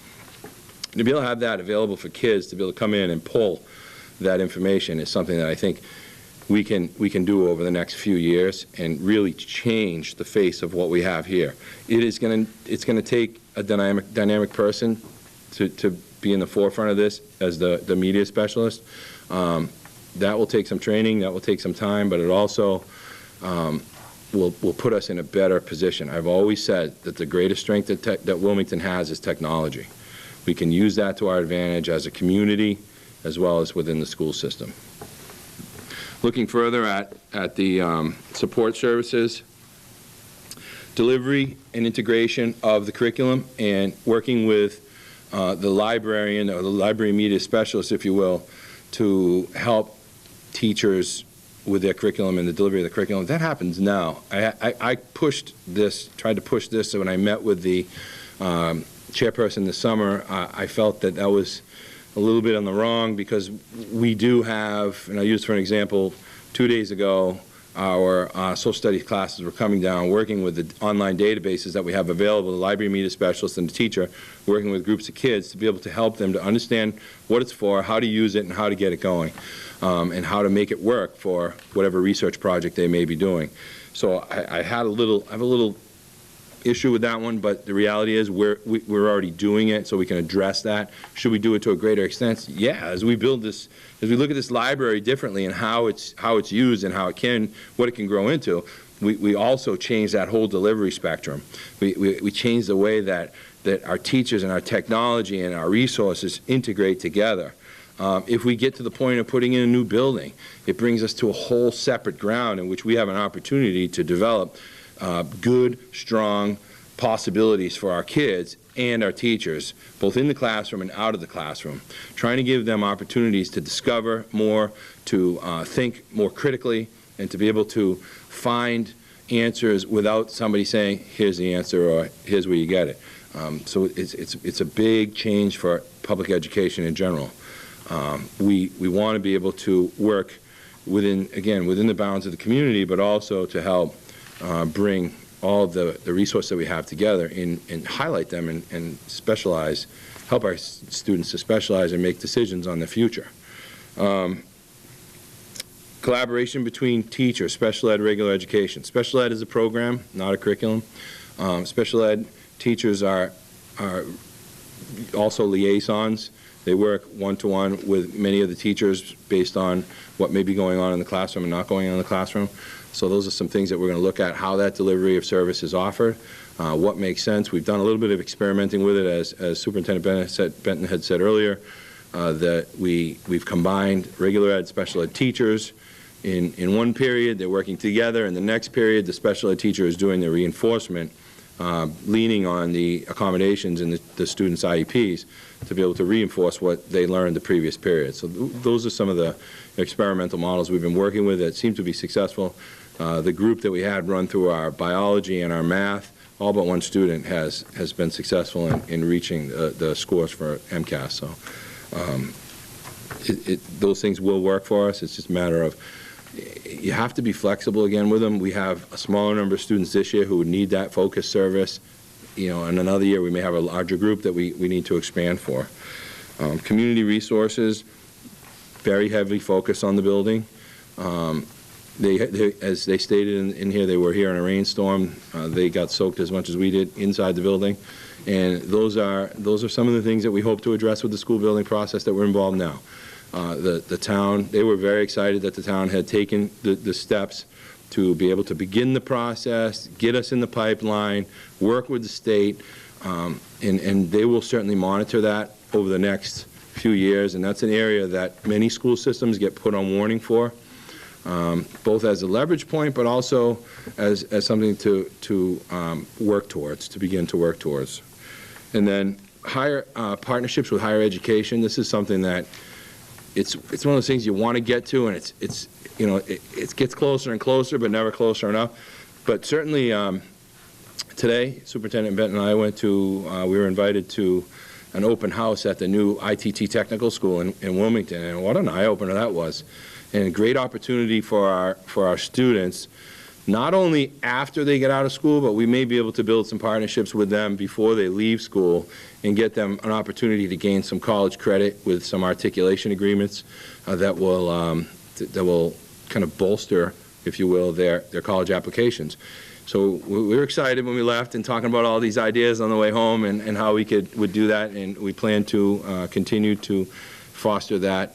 Speaker 11: To be able to have that available for kids, to be able to come in and pull that information is something that I think we can do over the next few years and really change the face of what we have here. It's going to take a dynamic person to be in the forefront of this as the media specialist. That will take some training, that will take some time, but it also will put us in a better position. I've always said that the greatest strength that Wilmington has is technology. We can use that to our advantage as a community as well as within the school system. Looking further at the support services, delivery and integration of the curriculum, and working with the librarian or the library media specialist, if you will, to help teachers with their curriculum and the delivery of the curriculum. That happens now. I tried to push this, so when I met with the chairperson this summer, I felt that was a little bit on the wrong, because we do have, and I used for an example, 2 days ago, our social studies classes were coming down, working with the online databases that we have available, the library media specialist and the teacher, working with groups of kids to be able to help them to understand what it's for, how to use it, and how to get it going, and how to make it work for whatever research project they may be doing. So I have a little issue with that one, but the reality is we're already doing it, so we can address that. Should we do it to a greater extent? Yeah, as we build this, as we look at this library differently and how it's used and what it can grow into, we also change that whole delivery spectrum. We change the way that our teachers and our technology and our resources integrate together. If we get to the point of putting in a new building, it brings us to a whole separate ground in which we have an opportunity to develop good, strong possibilities for our kids and our teachers, both in the classroom and out of the classroom, trying to give them opportunities to discover more, to think more critically, and to be able to find answers without somebody saying, here's the answer, or here's where you get it. So it's a big change for public education in general. We want to be able to work within the bounds of the community, but also to help bring all the resources that we have together and highlight them and specialize, help our students to specialize and make decisions on the future. Collaboration between teachers, special ed, regular education. Special ed is a program, not a curriculum. Special ed teachers are also liaisons. They work one-to-one with many of the teachers based on what may be going on in the classroom and not going on in the classroom. So those are some things that we're going to look at, how that delivery of service is offered, what makes sense. We've done a little bit of experimenting with it, as Superintendent Benton had said earlier, that we've combined regular ed, special ed teachers in one period. They're working together. In the next period, the special ed teacher is doing the reinforcement, leaning on the accommodations in the students' IEPs to be able to reinforce what they learned the previous period. So those are some of the experimental models we've been working with that seem to be successful. The group that we had run through our biology and our math all but one student has been successful in reaching the scores for MCAS. So those things will work for us. It's just a matter of, you have to be flexible again with them. We have a smaller number of students this year who would need that focused service. In another year, we may have a larger group that we need to expand for. Community resources, very heavily focused on the building. They, as they stated in here, they were here in a rainstorm. They got soaked as much as we did inside the building. And those are some of the things that we hope to address with the school building process that we're involved now. The town, they were very excited that the town had taken the steps to be able to begin the process, get us in the pipeline, work with the state, and they will certainly monitor that over the next few years. And that's an area that many school systems get put on warning for, both as a leverage point, but also as something to work towards, to begin to work towards. And then higher partnerships with higher education. This is something that it's one of those things you want to get to, and it gets closer and closer, but never closer enough. But certainly today, Superintendent Benton and I we were invited to an open house at the new ITT Technical School in Wilmington, and what an eye-opener that was. And a great opportunity for our students, not only after they get out of school, but we may be able to build some partnerships with them before they leave school and get them an opportunity to gain some college credit with some articulation agreements that will kind of bolster, if you will, their college applications. So we were excited when we left and talking about all these ideas on the way home and how we would do that, and we plan to continue to foster that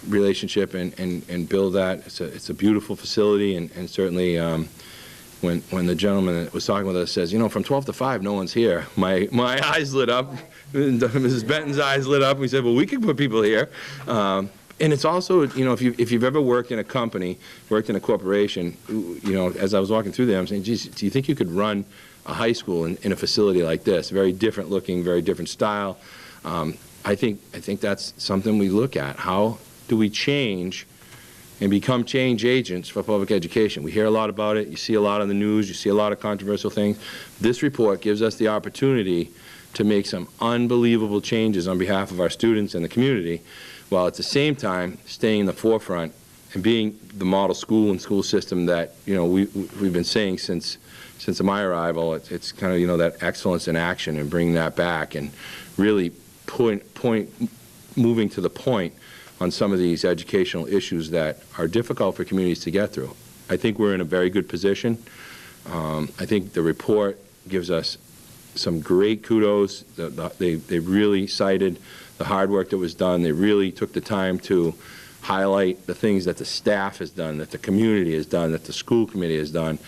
Speaker 11: relationship and build that. It's a beautiful facility, and certainly when the gentleman that was talking with us says, from 12 to 5, no one's here, my eyes lit up, Mrs. Benton's eyes lit up. We said, well, we could put people here. And it's also, if you've ever worked in a company, worked in a corporation, as I was walking through there, I'm saying, geez, do you think you could run a high school in a facility like this? Very different looking, very different style. I think that's something we look at. How do we change and become change agents for public education? We hear a lot about it. You see a lot on the news. You see a lot of controversial things. This report gives us the opportunity to make some unbelievable changes on behalf of our students and the community, while at the same time staying in the forefront and being the model school and school system that we've been saying since my arrival. It's kind of that excellence in action and bringing that back and really moving to the point on some of these educational issues that are difficult for communities to get through. I think we're in a very good position. I think the report gives us some great kudos. They really cited the hard work that was done. They really took the time to highlight the things that the staff has done, that the community has done, that the school committee has done.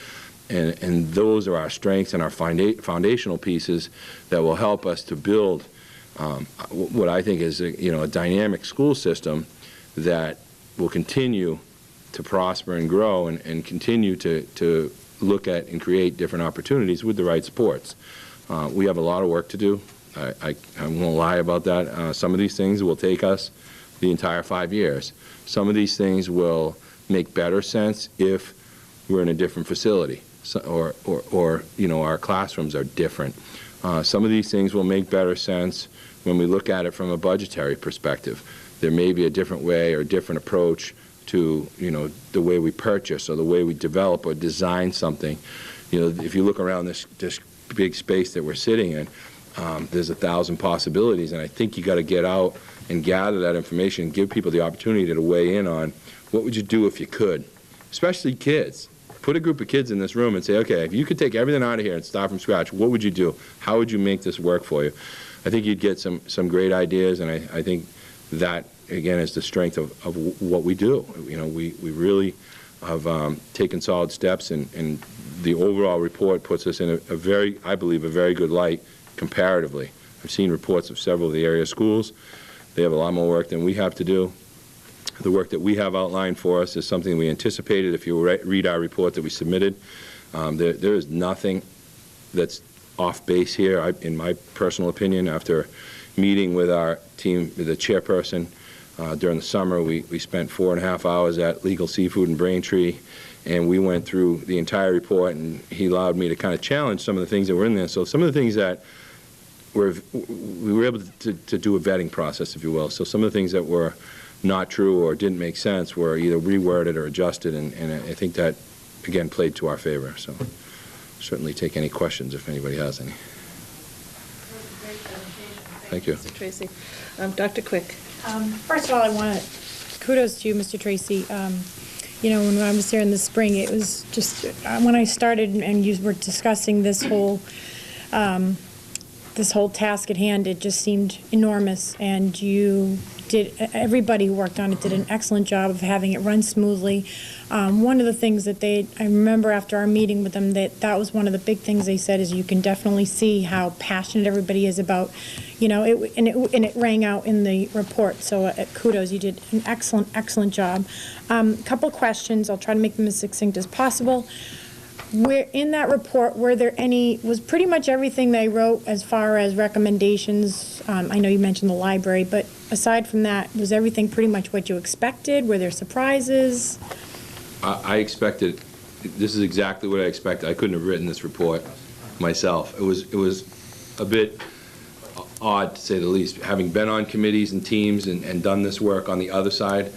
Speaker 11: And those are our strengths and our foundational pieces that will help us to build what I think is a dynamic school system that will continue to prosper and grow and continue to look at and create different opportunities with the right supports. We have a lot of work to do. I won't lie about that. Some of these things will take us the entire 5 years. Some of these things will make better sense if we're in a different facility, or our classrooms are different. Some of these things will make better sense when we look at it from a budgetary perspective. There may be a different way or a different approach to the way we purchase or the way we develop or design something. If you look around this big space that we're sitting in, there's 1,000 possibilities, and I think you got to get out and gather that information and give people the opportunity to weigh in on what would you do if you could, especially kids. Put a group of kids in this room and say, okay, if you could take everything out of here and start from scratch, what would you do? How would you make this work for you? I think you'd get some great ideas, and I think that, again, is the strength of what we do. We really have taken solid steps, and the overall report puts us in I believe, a very good light comparatively. I've seen reports of several of the area schools. They have a lot more work than we have to do. The work that we have outlined for us is something we anticipated. If you read our report that we submitted, there is nothing that's off base here. In my personal opinion, after meeting with our team, the chairperson, during the summer, we spent 4.5 hours at Legal Seafood in Braintree and we went through the entire report, and he allowed me to kind of challenge some of the things that were in there. So some of the things that we were able to do a vetting process, if you will. So some of the things that were not true or didn't make sense were either reworded or adjusted, and I think that, again, played to our favor. So certainly take any questions if anybody has any. Thank you.
Speaker 1: Mr. Tracy. Dr. Quick.
Speaker 4: First of all, I want to kudos to you, Mr. Tracy. You know, when I was there in the spring, it was just, when I started and you were discussing this whole task at hand, it just seemed enormous, and everybody who worked on it did an excellent job of having it run smoothly. One of the things that I remember after our meeting with them, that was one of the big things they said, is you can definitely see how passionate everybody is about, you know, and it rang out in the report. So kudos, you did an excellent job. Couple questions, I'll try to make them as succinct as possible. Where, in that report, was pretty much everything they wrote as far as recommendations? I know you mentioned the library, but aside from that, was everything pretty much what you expected? Were there surprises?
Speaker 11: I expected, this is exactly what I expected. I couldn't have written this report myself. It was a bit odd, to say the least. Having been on committees and teams and done this work on the other side,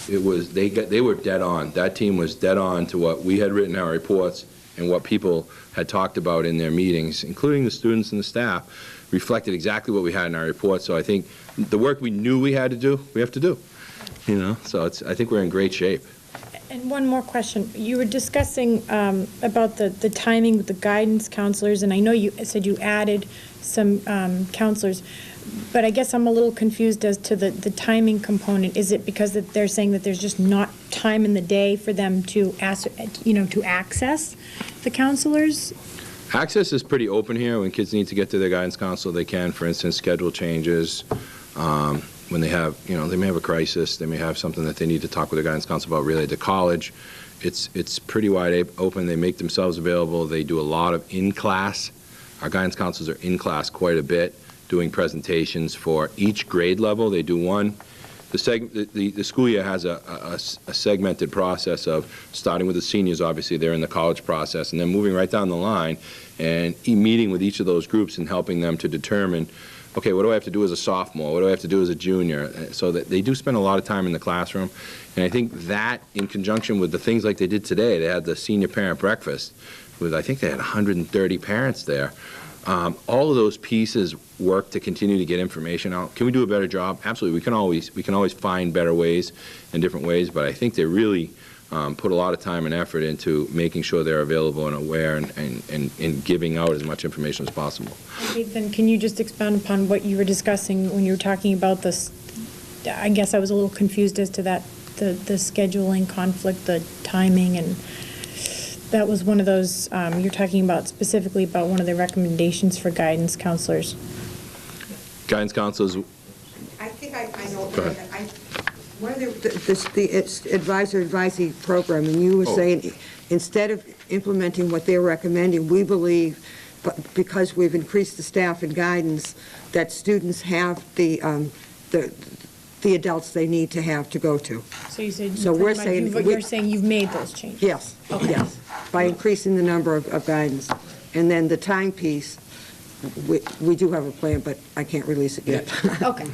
Speaker 11: they were dead on. That team was dead on to what we had written in our reports and what people had talked about in their meetings, including the students and the staff, reflected exactly what we had in our report. So I think the work we knew we had to do, we have to do. You know, so I think we're in great shape.
Speaker 4: And one more question. You were discussing about the timing with the guidance counselors, and I know you said you added some counselors, but I guess I'm a little confused as to the timing component. Is it because that they're saying that there's just not time in the day for them to access the counselors?
Speaker 11: Access is pretty open here. When kids need to get to their guidance counselor, they can. For instance, schedule changes. When they have, they may have a crisis, they may have something that they need to talk with their guidance counselor about related to college. It's pretty wide open. They make themselves available. They do a lot of in-class. Our guidance counselors are in class quite a bit, doing presentations for each grade level. They do one. The school year has a segmented process of starting with the seniors, obviously they're in the college process, and then moving right down the line and meeting with each of those groups and helping them to determine, okay, what do I have to do as a sophomore? What do I have to do as a junior? So that they do spend a lot of time in the classroom. And I think that, in conjunction with the things like they did today, they had the senior parent breakfast with, I think they had 130 parents there. All of those pieces work to continue to get information out. Can we do a better job? Absolutely. We can always find better ways and different ways, but I think they really put a lot of time and effort into making sure they're available and aware and giving out as much information as possible.
Speaker 4: Okay, then can you just expound upon what you were discussing when you were talking about this? I guess I was a little confused as to that, the scheduling conflict, the timing, and that was one of those, you're talking about specifically about one of the recommendations for guidance counselors.
Speaker 11: Guidance counselors.
Speaker 2: I think I know.
Speaker 11: Go ahead.
Speaker 2: One of the advisor-advisee program, and you were saying instead of implementing what they're recommending, we believe, because we've increased the staff and guidance, that students have the adults they need to have to go to.
Speaker 4: So you said,
Speaker 2: so we're saying
Speaker 4: you're saying you've made those changes?
Speaker 2: Yes, okay. Yes, by increasing the number of guidance. And then the time piece, we do have a plan, but I can't release it yet.
Speaker 4: Okay.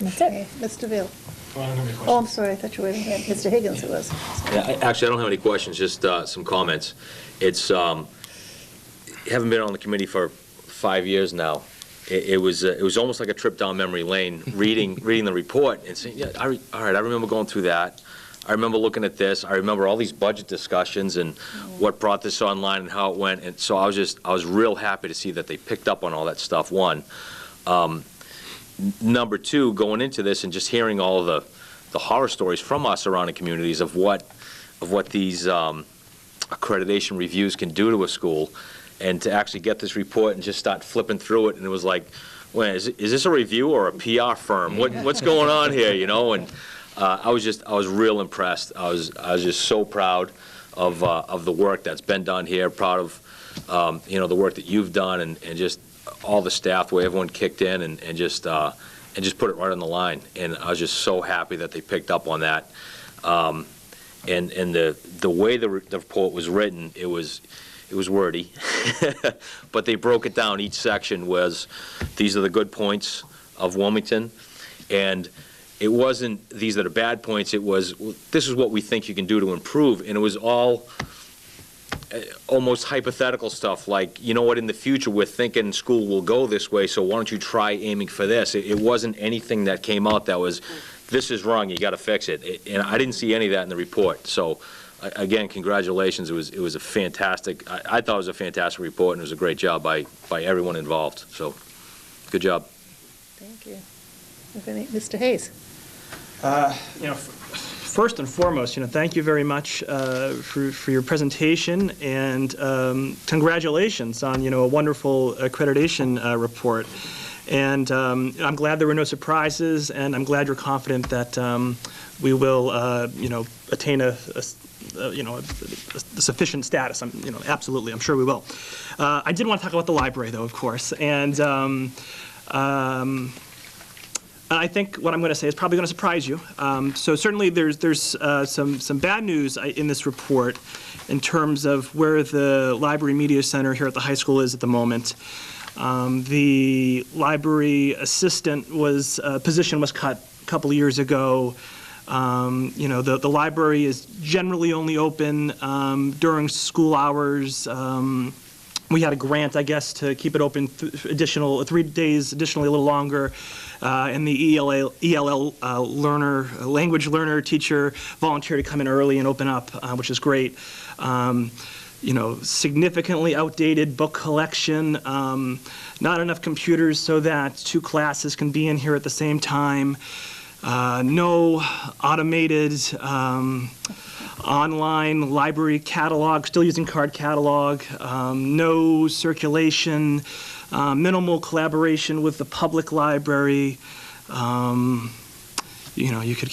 Speaker 4: That's it.
Speaker 1: Okay, Mr. Vail. Oh, I'm sorry, I thought you were waiting. Mr. Higgins it was.
Speaker 5: Yeah, actually, I don't have any questions, just some comments. It's, haven't been on the committee for 5 years now. It was almost like a trip down memory lane, reading the report and saying, yeah, all right, I remember going through that. I remember looking at this. I remember all these budget discussions and what brought this online and how it went. And so I was real happy to see that they picked up on all that stuff, one. Number two, going into this and just hearing all of the horror stories from us around the communities of what these accreditation reviews can do to a school, and to actually get this report and just start flipping through it, and it was like, wait, is this a review or a PR firm? What's going on here, you know? And I was real impressed. I was just so proud of the work that's been done here, proud of the work that you've done, and just all the staff, the way everyone kicked in and just put it right on the line. And I was just so happy that they picked up on that. And the way the report was written, it was wordy, but they broke it down. Each section was, these are the good points of Wilmington, and it wasn't, these are the bad points, it was, this is what we think you can do to improve, and it was all almost hypothetical stuff, like, you know what, in the future, we're thinking school will go this way, so why don't you try aiming for this? It wasn't anything that came out that was, this is wrong, you got to fix it. And I didn't see any of that in the report. So, again, congratulations. It was a fantastic, I thought it was a fantastic report, and it was a great job by everyone involved. So, good job.
Speaker 1: Thank you. Mr. Hayes?
Speaker 10: First and foremost, thank you very much for your presentation, and congratulations on, a wonderful accreditation report. And I'm glad there were no surprises, and I'm glad you're confident that we will, attain a sufficient status. Absolutely, I'm sure we will. I did want to talk about the library, though, of course, and I think what I'm going to say is probably going to surprise you. So certainly there's some bad news in this report in terms of where the Library Media Center here at the high school is at the moment. The library assistant position was cut a couple of years ago. The library is generally only open during school hours. We had a grant, I guess, to keep it open additional 3 days, additionally a little longer. And the ELL language learner teacher volunteered to come in early and open up, which is great. Significantly outdated book collection, not enough computers so that 2 classes can be in here at the same time. No automated online library catalog, still using card catalog, no circulation, minimal collaboration with the public library. You could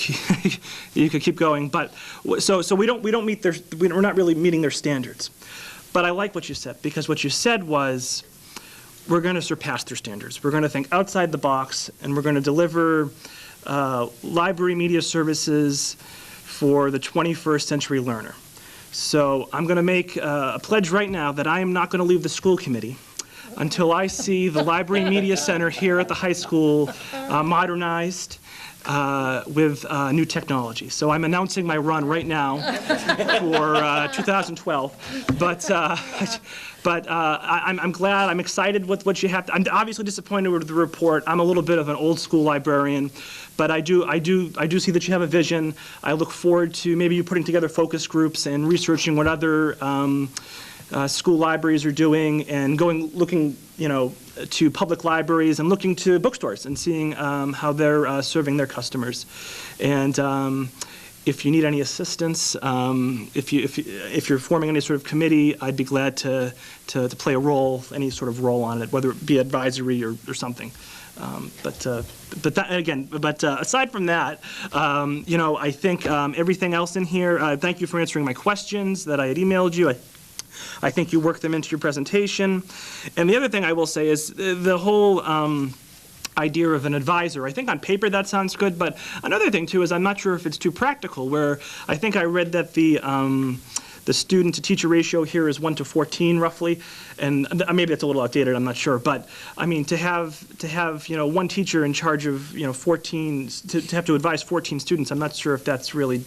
Speaker 10: keep going, but so we're not really meeting their standards. But I like what you said, because what you said was, we're going to surpass their standards. We're going to think outside the box, and we're going to deliver library media services for the 21st century learner. So I'm going to make a pledge right now that I am not going to leave the school committee until I see the Library Media Center here at the high school modernized with new technology. So I'm announcing my run right now for 2012. But I'm glad, I'm excited with what you have. I'm obviously disappointed with the report. I'm a little bit of an old school librarian, but I do see that you have a vision. I look forward to maybe you putting together focus groups and researching what other school libraries are doing, and looking, to public libraries and looking to bookstores and seeing how they're serving their customers. And if you need any assistance, if you're forming any sort of committee, I'd be glad to play a role, any sort of role on it, whether it be advisory or something. But aside from that, I think everything else in here. Thank you for answering my questions that I had emailed you. I think you worked them into your presentation. And the other thing I will say is the whole idea of an advisor. I think on paper that sounds good, but another thing too is I'm not sure if it's too practical, where I think I read that the student to teacher ratio here is 1 to 14 roughly, and maybe that's a little outdated, I'm not sure, but I mean to have one teacher in charge of 14, to have to advise 14 students, I'm not sure if that's really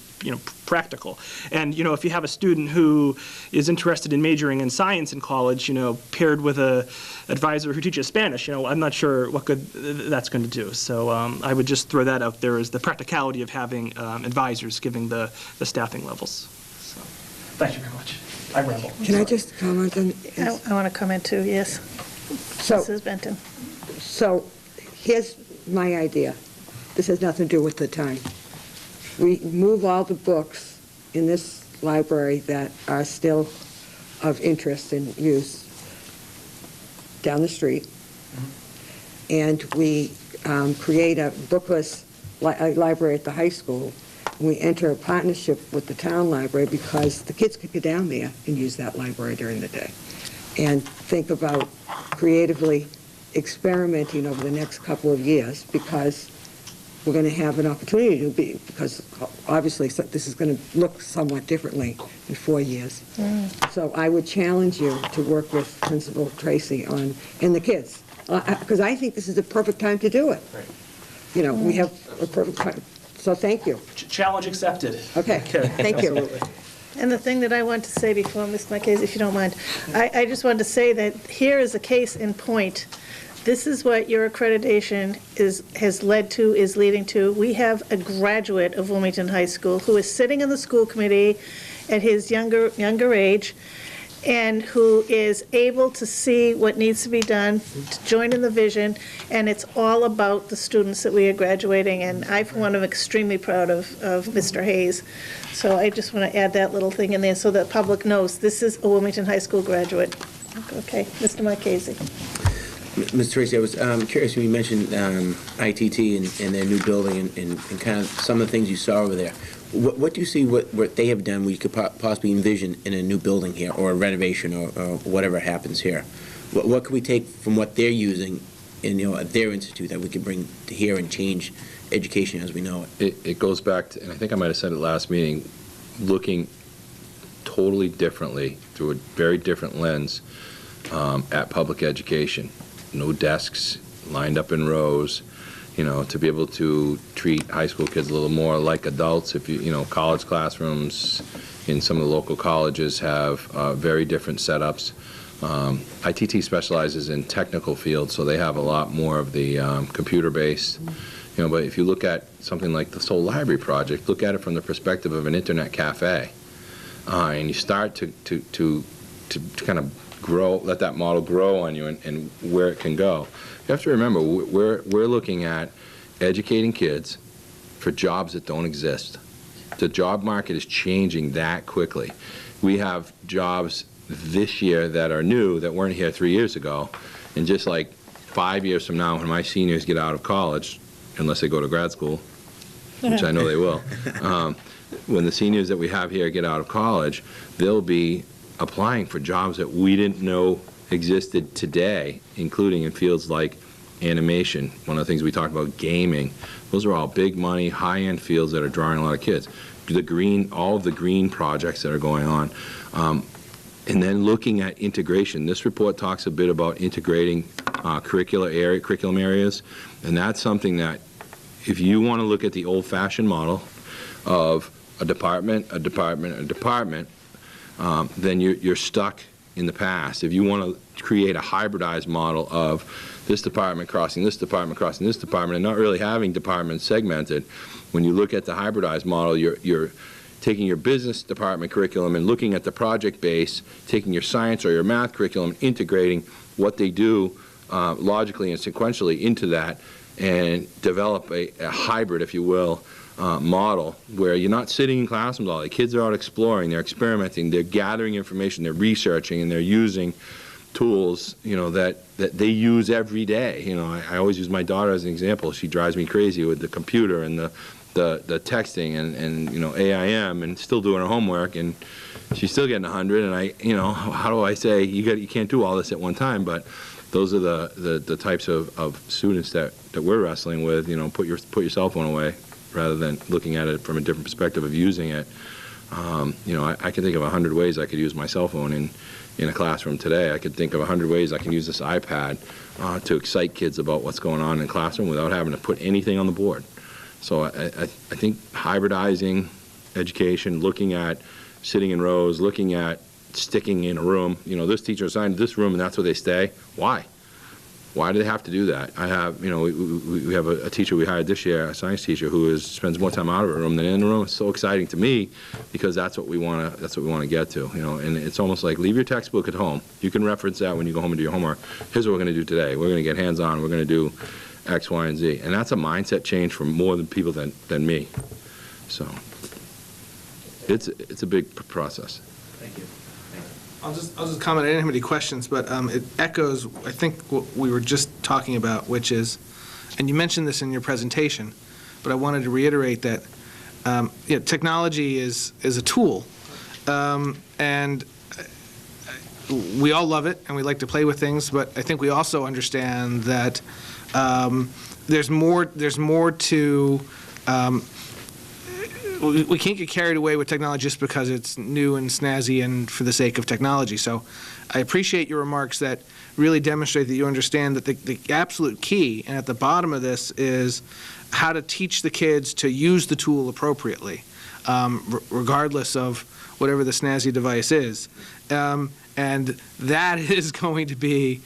Speaker 10: practical. And if you have a student who is interested in majoring in science in college, paired with a advisor who teaches Spanish, I'm not sure what good that's going to do. So I would just throw that out there as the practicality of having advisors given the staffing levels. So, thank you very much. I ramble.
Speaker 2: Can I just comment on this?
Speaker 1: I want to comment too, yes.
Speaker 2: So,
Speaker 1: Mrs. Benton.
Speaker 2: So here's my idea. This has nothing to do with the time. We move all the books in this library that are still of interest and use down the street, and we create a bookless library at the high school. We enter a partnership with the town library because the kids could go down there and use that library during the day, and think about creatively experimenting over the next couple of years, because we're going to have an opportunity to be, because obviously, this is going to look somewhat differently in 4 years. So I would challenge you to work with Principal Tracy and the kids, because I think this is the perfect time to do it.
Speaker 6: Right.
Speaker 2: You know, we have a perfect time. So thank you.
Speaker 6: Challenge accepted.
Speaker 2: Okay, thank you.
Speaker 1: And the thing that I want to say before, Ms. Marquez, if you don't mind, I just wanted to say that here is a case in point. This is what your accreditation has led to, is leading to. We have a graduate of Wilmington High School who is sitting in the school committee at his younger age, and who is able to see what needs to be done, to join in the vision, and it's all about the students that we are graduating, and I, for one, am extremely proud of Mr. Hayes. So I just want to add that little thing in there so that the public knows this is a Wilmington High School graduate. Okay, Mr. Marchese.
Speaker 7: Ms. Tracy, I was curious when you mentioned ITT and their new building and kind of some of the things you saw over there. What do you see what they have done we could possibly envision in a new building here, or a renovation, or whatever happens here? What can we take from what they're using in at their institute that we can bring to here and change education as we know it?
Speaker 11: It goes back to, and I think I might have said it last meeting, looking totally differently through a very different lens at public education. No desks lined up in rows, to be able to treat high school kids a little more like adults. If college classrooms in some of the local colleges have very different setups. ITT specializes in technical fields, so they have a lot more of the computer-based. But if you look at something like the Soul Library project, look at it from the perspective of an internet cafe, and you start to kind of grow, let that model grow on you and where it can go. You have to remember, we're looking at educating kids for jobs that don't exist. The job market is changing that quickly. We have jobs this year that are new that weren't here 3 years ago, and just like 5 years from now, when my seniors get out of college, unless they go to grad school, which I know they will, when the seniors that we have here get out of college, they'll be applying for jobs that we didn't know existed today, including in fields like animation. One of the things we talked about, gaming. Those are all big money, high-end fields that are drawing a lot of kids. All of the green projects that are going on. And then looking at integration. This report talks a bit about integrating curriculum areas, and that's something that, if you want to look at the old-fashioned model of a department, then you're stuck in the past. If you want to create a hybridized model of this department crossing this department, crossing this department, and not really having departments segmented, when you look at the hybridized model, you're taking your business department curriculum and looking at the project base, taking your science or your math curriculum, integrating what they do logically and sequentially into that, and develop a hybrid, if you will, model where you're not sitting in classrooms all day. Kids are out exploring, they're experimenting, they're gathering information, they're researching, and they're using tools, that they use every day. I always use my daughter as an example. She drives me crazy with the computer and the texting and AIM, and still doing her homework, and she's still getting 100. And how do I say you can't do all this at one time? But those are the types of students that we're wrestling with. Put your cell phone away, rather than looking at it from a different perspective of using it. I can think of 100 ways I could use my cell phone in a classroom today. I could think of 100 ways I can use this iPad to excite kids about what's going on in the classroom without having to put anything on the board. So I think hybridizing education, looking at sitting in rows, looking at sticking in a room. This teacher assigned to this room and that's where they stay. Why? Why do they have to do that? I have, we have a teacher we hired this year, a science teacher, who spends more time out of a room than in the room. It's so exciting to me because that's what we want to get to. And it's almost like leave your textbook at home. You can reference that when you go home and do your homework. Here's what we're going to do today. We're going to get hands-on. We're going to do X, Y, and Z. And that's a mindset change for more than people than me. So it's a big process.
Speaker 3: Thank you. I'll just comment. I didn't have any questions, but it echoes, I think, what we were just talking about, which is, and you mentioned this in your presentation, but I wanted to reiterate that technology is a tool, and we all love it, and we like to play with things, but I think we also understand that there's more to we can't get carried away with technology just because it's new and snazzy and for the sake of technology. So I appreciate your remarks that really demonstrate that you understand that the absolute key, and at the bottom of this, is how to teach the kids to use the tool appropriately, regardless of whatever the snazzy device is. And that is going to be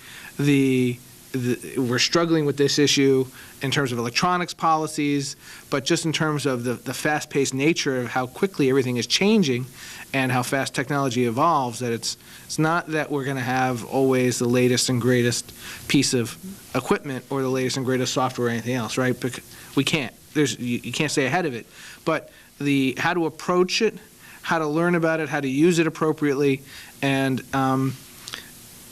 Speaker 3: we're struggling with this issue in terms of electronics policies, but just in terms of the fast-paced nature of how quickly everything is changing and how fast technology evolves, that it's not that we're going to have always the latest and greatest piece of equipment or the latest and greatest software or anything else, right? Because we can't. You can't stay ahead of it. But how to approach it, how to learn about it, how to use it appropriately, and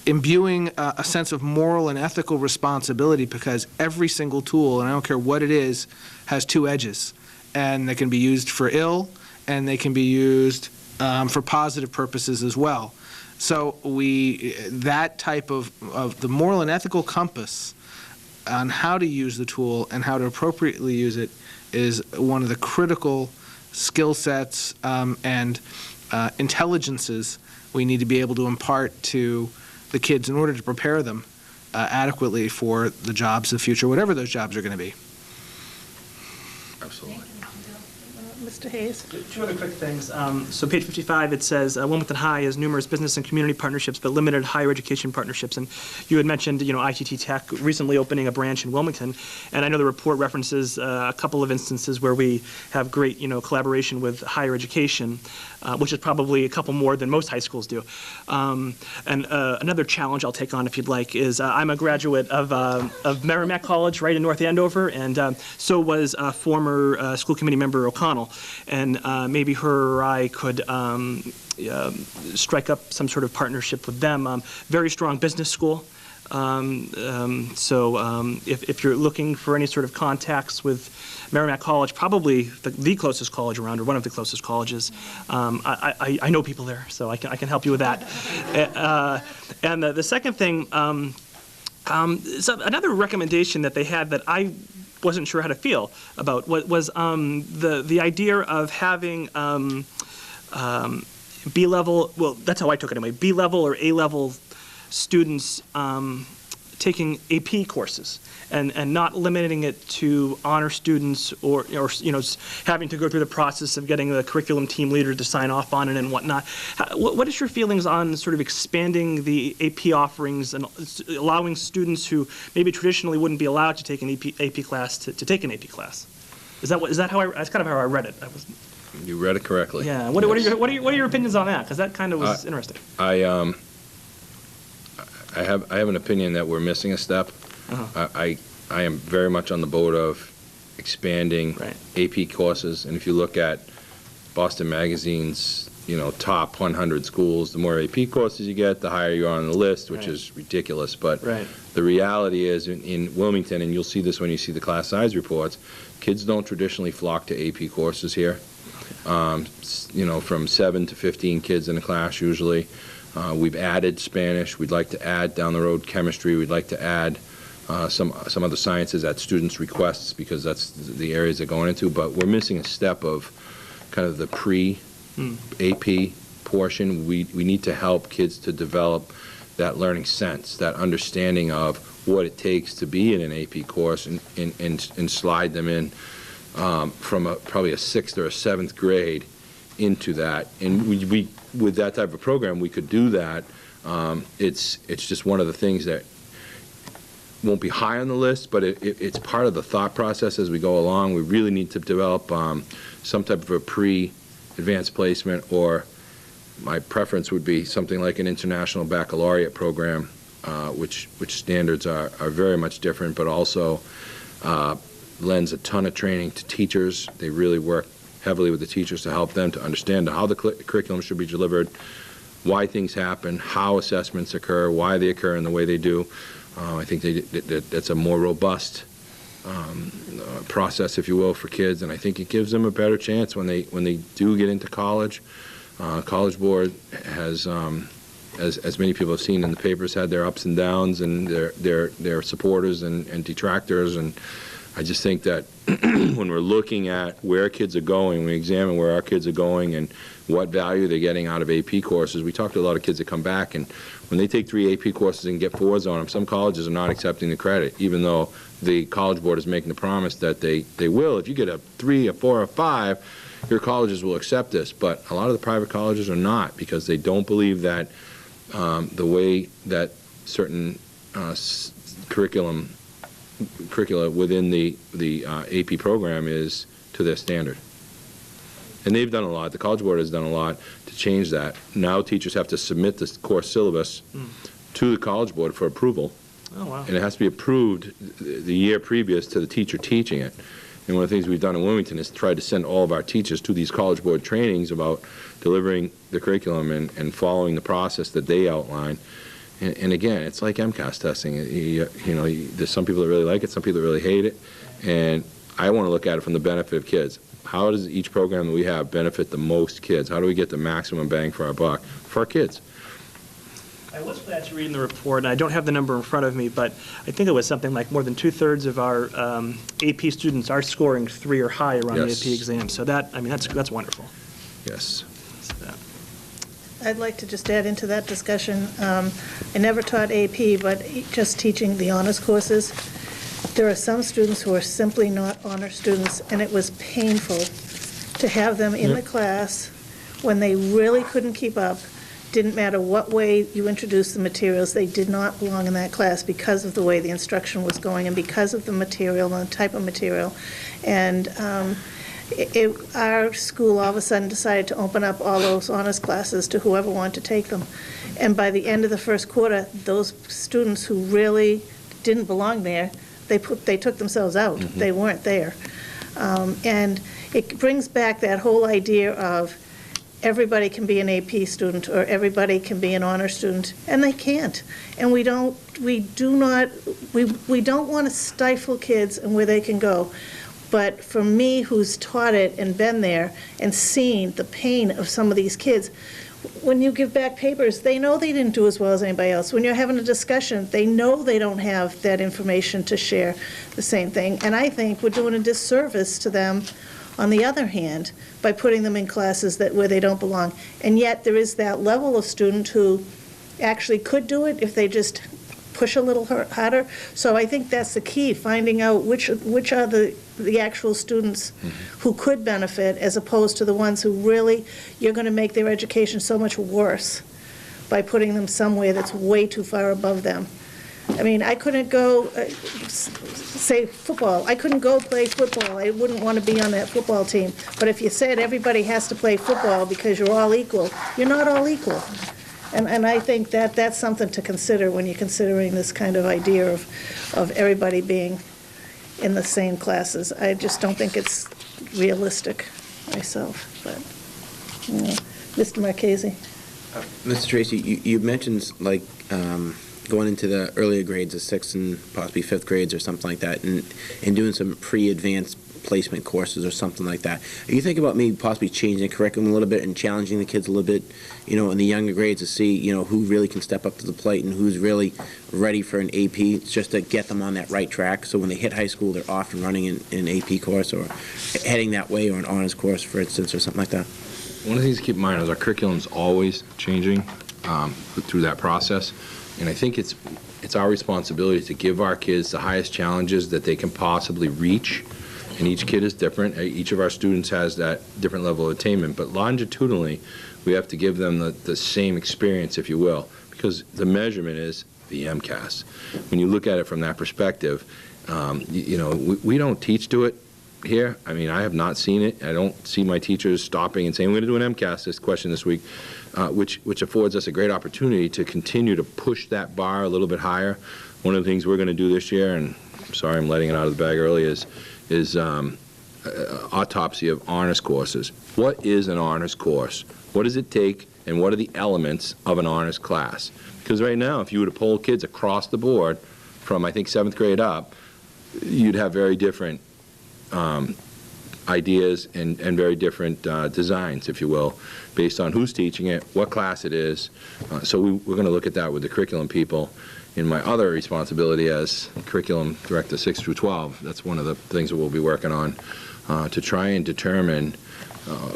Speaker 3: imbuing a sense of moral and ethical responsibility, because every single tool, and I don't care what it is, has two edges, and they can be used for ill, and they can be used for positive purposes as well. So that type of the moral and ethical compass on how to use the tool and how to appropriately use it is one of the critical skill sets and intelligences we need to be able to impart to the kids in order to prepare them adequately for the jobs of the future, whatever those jobs are going to be.
Speaker 11: Absolutely.
Speaker 1: Mr. Hayes?
Speaker 10: Two other quick things. So page 55, it says Wilmington High has numerous business and community partnerships, but limited higher education partnerships. And you had mentioned, ITT Tech recently opening a branch in Wilmington, and I know the report references a couple of instances where we have great, collaboration with higher education, which is probably a couple more than most high schools do. And another challenge I'll take on, if you'd like, is I'm a graduate of Merrimack College right in North Andover, and so was former school committee member O'Connell. And maybe her or I could strike up some sort of partnership with them. Very strong business school. If you're looking for any sort of contacts with Merrimack College, probably the closest college around, or one of the closest colleges, I know people there, so I can help you with that. And the second thing, so another recommendation that they had that I wasn't sure how to feel about was the idea of having B-level, well, that's how I took it anyway, B-level or A-level students taking AP courses and not limiting it to honor students or having to go through the process of getting the curriculum team leader to sign off on it and whatnot. What is your feelings on sort of expanding the AP offerings and allowing students who maybe traditionally wouldn't be allowed to take an AP class to take an AP class? Is that how that's kind of how I read it?
Speaker 11: You read it correctly.
Speaker 10: Yeah. What are your opinions on that? Because that kind of was interesting.
Speaker 11: I have an opinion that we're missing a step.
Speaker 10: Uh-huh.
Speaker 11: I am very much on the boat of expanding AP courses, and if you look at Boston Magazine's top 100 schools, the more AP courses you get, the higher you are on the list, which is ridiculous. But the reality is in Wilmington, and you'll see this when you see the class size reports, kids don't traditionally flock to AP courses here. From 7 to 15 kids in a class usually. We've added Spanish. We'd like to add down the road chemistry. We'd like to add some other sciences at students' requests, because that's the areas they're going into. But we're missing a step of kind of the pre-AP portion. We need to help kids to develop that learning sense, that understanding of what it takes to be in an AP course, and slide them in from probably a 6th or a 7th grade into that. And we with that type of program, we could do that. It's just one of the things that won't be high on the list, but it's part of the thought process as we go along. We really need to develop some type of a pre-advanced placement, or my preference would be something like an international baccalaureate program, which standards are very much different, but also lends a ton of training to teachers. They really work heavily with the teachers to help them to understand how the curriculum should be delivered, why things happen, how assessments occur, why they occur in the way they do. I think that's a more robust process, if you will, for kids, and I think it gives them a better chance when they do get into college. College Board has, as many people have seen in the papers, had their ups and downs, and their supporters and detractors, and I just think that when we're looking at where kids are going, we examine where our kids are going and what value they're getting out of AP courses. We talk to a lot of kids that come back, and when they take 3 AP courses and get 4s on them, some colleges are not accepting the credit, even though the College Board is making the promise that they will. If you get a 3, a 4, or a 5, your colleges will accept this. But a lot of the private colleges are not, because they don't believe that the way that certain curricula within the AP program is to their standard. And they've done a lot. The College Board has done a lot to change that. Now teachers have to submit this course syllabus to the College Board for approval.
Speaker 10: Oh, wow.
Speaker 11: And it has to be approved the year previous to the teacher teaching it. And one of the things we've done in Wilmington is try to send all of our teachers to these College Board trainings about delivering the curriculum and following the process that they outline. And again, it's like MCAS testing. There's some people that really like it, some people that really hate it. And I want to look at it from the benefit of kids. How does each program that we have benefit the most kids? How do we get the maximum bang for our buck for our kids?
Speaker 10: I was glad to read in the report, and I don't have the number in front of me, but I think it was something like more than 2/3 of our AP students are scoring 3 or higher on the
Speaker 11: Yes.
Speaker 10: AP exam. So that's wonderful.
Speaker 11: Yes.
Speaker 1: I'd like to just add into that discussion, I never taught AP, but just teaching the honors courses, there are some students who are simply not honor students, and it was painful to have them in the class when they really couldn't keep up. Didn't matter what way you introduced the materials, they did not belong in that class because of the way the instruction was going and because of the material and the type of material. And our school all of a sudden decided to open up all those honors classes to whoever wanted to take them. And by the end of the first quarter, those students who really didn't belong there, they took themselves out. They weren't there. And it brings back that whole idea of everybody can be an AP student or everybody can be an honor student, and they can't. And we don't want to stifle kids and where they can go. But for me, who's taught it and been there and seen the pain of some of these kids, when you give back papers, they know they didn't do as well as anybody else. When you're having a discussion, they know they don't have that information to share the same thing. And I think we're doing a disservice to them, on the other hand, by putting them in classes where they don't belong. And yet there is that level of student who actually could do it if they just push a little harder. So I think that's the key, finding out which are the actual students who could benefit, as opposed to the ones who really, you're going to make their education so much worse by putting them somewhere that's way too far above them. I mean, I couldn't go, say, football. I couldn't go play football. I wouldn't want to be on that football team. But if you said everybody has to play football because you're all equal, you're not all equal. And I think that's something to consider when you're considering this kind of idea of everybody being in the same classes. I just don't think it's realistic myself, but, Mr. Marchese.
Speaker 7: Mr. Tracy, you mentioned, like, going into the earlier grades, the 6th and possibly 5th grades or something like that, and doing some pre-advanced placement courses or something like that. Are you thinking about maybe possibly changing the curriculum a little bit and challenging the kids a little bit, in the younger grades to see, who really can step up to the plate and who's really ready for an AP, just to get them on that right track, so when they hit high school, they're off and running in an AP course or heading that way, or an honors course, for instance, or something like that?
Speaker 11: One of the things to keep in mind is our curriculum's always changing through that process. And I think it's our responsibility to give our kids the highest challenges that they can possibly reach. And each kid is different. Each of our students has that different level of attainment. But longitudinally, we have to give them the same experience, if you will, because the measurement is the MCAS. When you look at it from that perspective, we don't teach to it here. I mean, I have not seen it. I don't see my teachers stopping and saying, we're going to do an MCAS question this week, which affords us a great opportunity to continue to push that bar a little bit higher. One of the things we're going to do this year, and I'm sorry I'm letting it out of the bag early, is autopsy of honors courses. What is an honors course? What does it take, and what are the elements of an honors class? Because right now, if you were to poll kids across the board from, I think, 7th grade up, you'd have very different ideas and very different designs, if you will, based on who's teaching it, what class it is. So we're going to look at that with the curriculum people in my other responsibility as curriculum director 6 through 12, that's one of the things that we'll be working on, to try and determine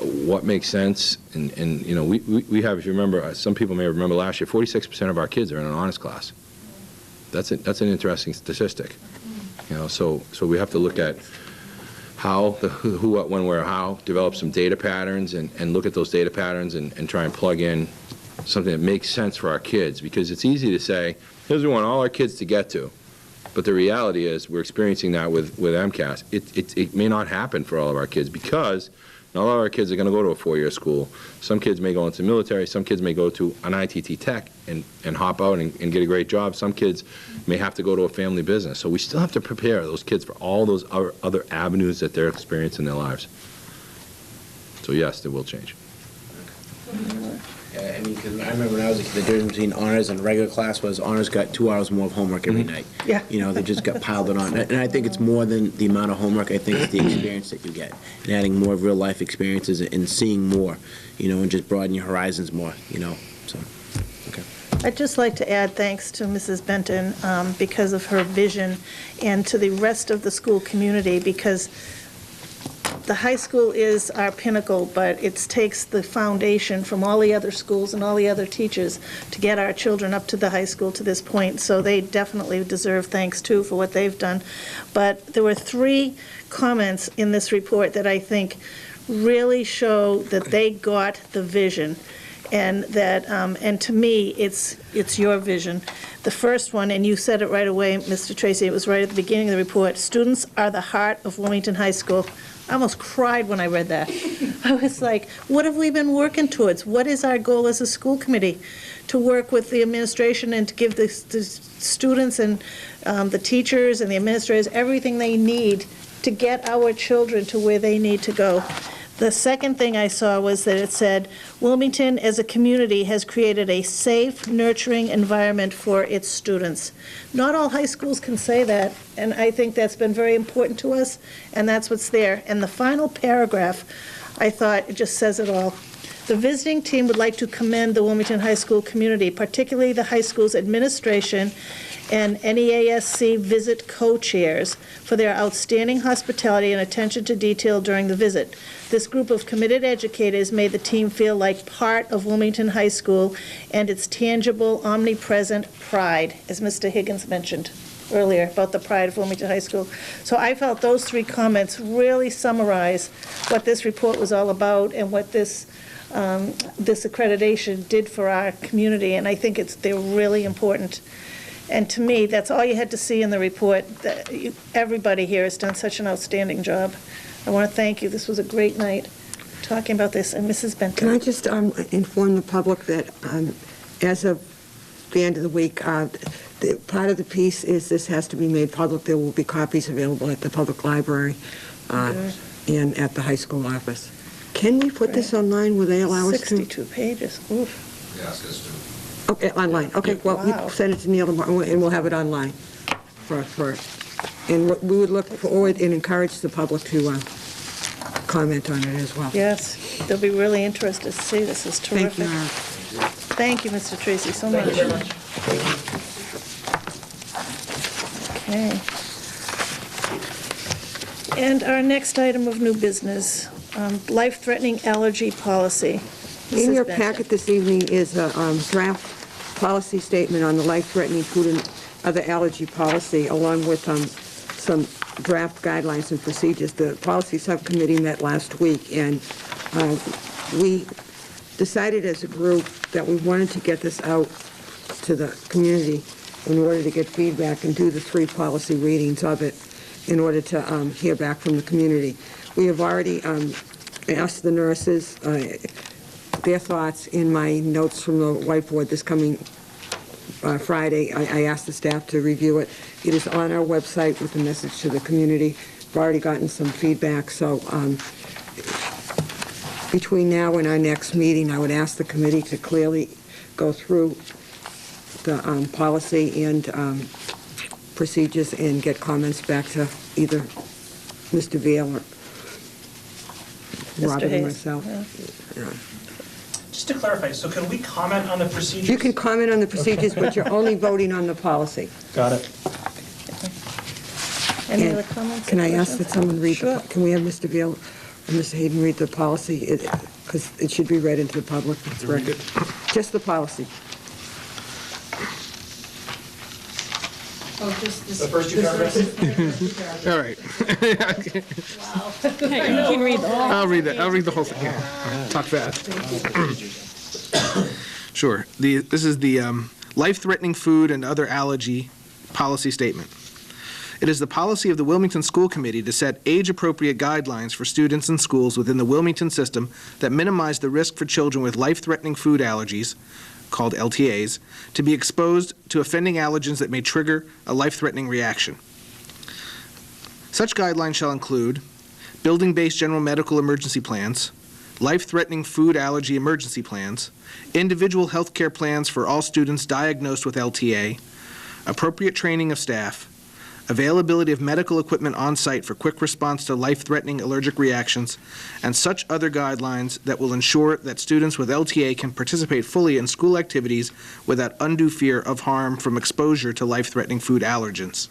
Speaker 11: what makes sense. And you know, we have, if you remember, some people may remember last year, 46% of our kids are in an honors class. That's an interesting statistic. You know, so we have to look at how, the who, what, when, where, how, develop some data patterns and look at those data patterns and try and plug in something that makes sense for our kids. Because it's easy to say, here's what we want all our kids to get to. But the reality is, we're experiencing that with MCAS. It may not happen for all of our kids, because not all of our kids are going to go to a 4-year school. Some kids may go into the military. Some kids may go to an ITT Tech and hop out and get a great job. Some kids may have to go to a family business. So we still have to prepare those kids for all those other avenues that they're experiencing in their lives. So yes, it will change.
Speaker 7: Yeah, I mean, because I remember when I was a kid, the difference between honors and regular class was honors got 2 hours more of homework every night.
Speaker 1: Yeah.
Speaker 7: You know, they just got piled it on. And I think it's more than the amount of homework. I think it's the experience that you get, and adding more real-life experiences and seeing more, you know, and just broaden your horizons more, you know, so, okay.
Speaker 1: I'd just like to add thanks to Mrs. Benton because of her vision, and to the rest of the school community, because the high school is our pinnacle, but it takes the foundation from all the other schools and all the other teachers to get our children up to the high school to this point. So they definitely deserve thanks, too, for what they've done. But there were 3 comments in this report that I think really show that they got the vision. And that, and to me, it's your vision. The first one, and you said it right away, Mr. Tracy, it was right at the beginning of the report, students are the heart of Wilmington High School. I almost cried when I read that. I was like, what have we been working towards? What is our goal as a school committee? To work with the administration and to give the students and the teachers and the administrators everything they need to get our children to where they need to go. The second thing I saw was that it said, Wilmington as a community has created a safe, nurturing environment for its students. Not all high schools can say that, and I think that's been very important to us, and that's what's there. And the final paragraph, I thought it just says it all. The visiting team would like to commend the Wilmington High School community, particularly the high school's administration and NEASC visit co-chairs, for their outstanding hospitality and attention to detail during the visit. This group of committed educators made the team feel like part of Wilmington High School and its tangible, omnipresent pride, as Mr. Higgins mentioned earlier about the pride of Wilmington High School. So I felt those 3 comments really summarize what this report was all about and what this accreditation did for our community, and I think they're really important. And to me, that's all you had to see in the report. Everybody here has done such an outstanding job. I want to thank you. This was a great night talking about this. And Mrs. Benton.
Speaker 2: Can I just inform the public that as of the end of the week, part of the piece is this has to be made public. There will be copies available at the public library and at the high school office. Can we put this online? Will they allow us to?
Speaker 1: 62 pages. Oof.
Speaker 11: Ask us to.
Speaker 2: Okay, online. Okay, well,
Speaker 1: Wow.
Speaker 2: you send it to Neil tomorrow, and we'll have it online. And we would look forward and encourage the public to comment on it as well.
Speaker 1: Yes, they'll be really interested to see this. Is
Speaker 2: Thank
Speaker 1: terrific.
Speaker 2: you, Ira.
Speaker 1: Thank you, Mr. Tracy, so much. Okay. And our next item of new business, life-threatening allergy policy.
Speaker 2: In your
Speaker 1: Mrs. Benton.
Speaker 2: packet this evening is a draft policy statement on the life-threatening food and other allergy policy, along with some draft guidelines and procedures. The policy subcommittee met last week, and we decided as a group that we wanted to get this out to the community in order to get feedback and do the 3 policy readings of it in order to hear back from the community. We have already asked the nurses their thoughts in my notes from the whiteboard this coming Friday. I asked the staff to review it. It is on our website with a message to the community. We've already gotten some feedback, so between now and our next meeting, I would ask the committee to clearly go through the policy and procedures and get comments back to either Mr. Vail or
Speaker 1: Mr.
Speaker 2: Robert and
Speaker 1: Hayes,
Speaker 2: myself.
Speaker 1: yeah.
Speaker 2: Yeah.
Speaker 10: Just to clarify, so can we comment on the procedures?
Speaker 2: You can comment on the procedures, but you're only voting on the policy.
Speaker 10: Got it.
Speaker 1: Any
Speaker 2: And
Speaker 1: other comments?
Speaker 2: Can
Speaker 1: or
Speaker 2: I ask that
Speaker 1: questions?
Speaker 2: someone read,
Speaker 1: Sure.
Speaker 2: can we have Mr. Veal or Mr. Hayden read the policy? Because it should be read into the public record. Just the policy.
Speaker 10: The first two paragraphs?
Speaker 3: All right.
Speaker 4: You can read the whole.
Speaker 3: I'll read that. I'll read the whole thing. Here. I'll talk fast. Sure. This is the life-threatening food and other allergy policy statement. It is the policy of the Wilmington School Committee to set age-appropriate guidelines for students and schools within the Wilmington system that minimize the risk for children with life-threatening food allergies, called LTAs, to be exposed to offending allergens that may trigger a life-threatening reaction. Such guidelines shall include building-based general medical emergency plans, life-threatening food allergy emergency plans, individual health care plans for all students diagnosed with LTA, appropriate training of staff, availability of medical equipment on site for quick response to life-threatening allergic reactions, and such other guidelines that will ensure that students with LTA can participate fully in school activities without undue fear of harm from exposure to life-threatening food allergens.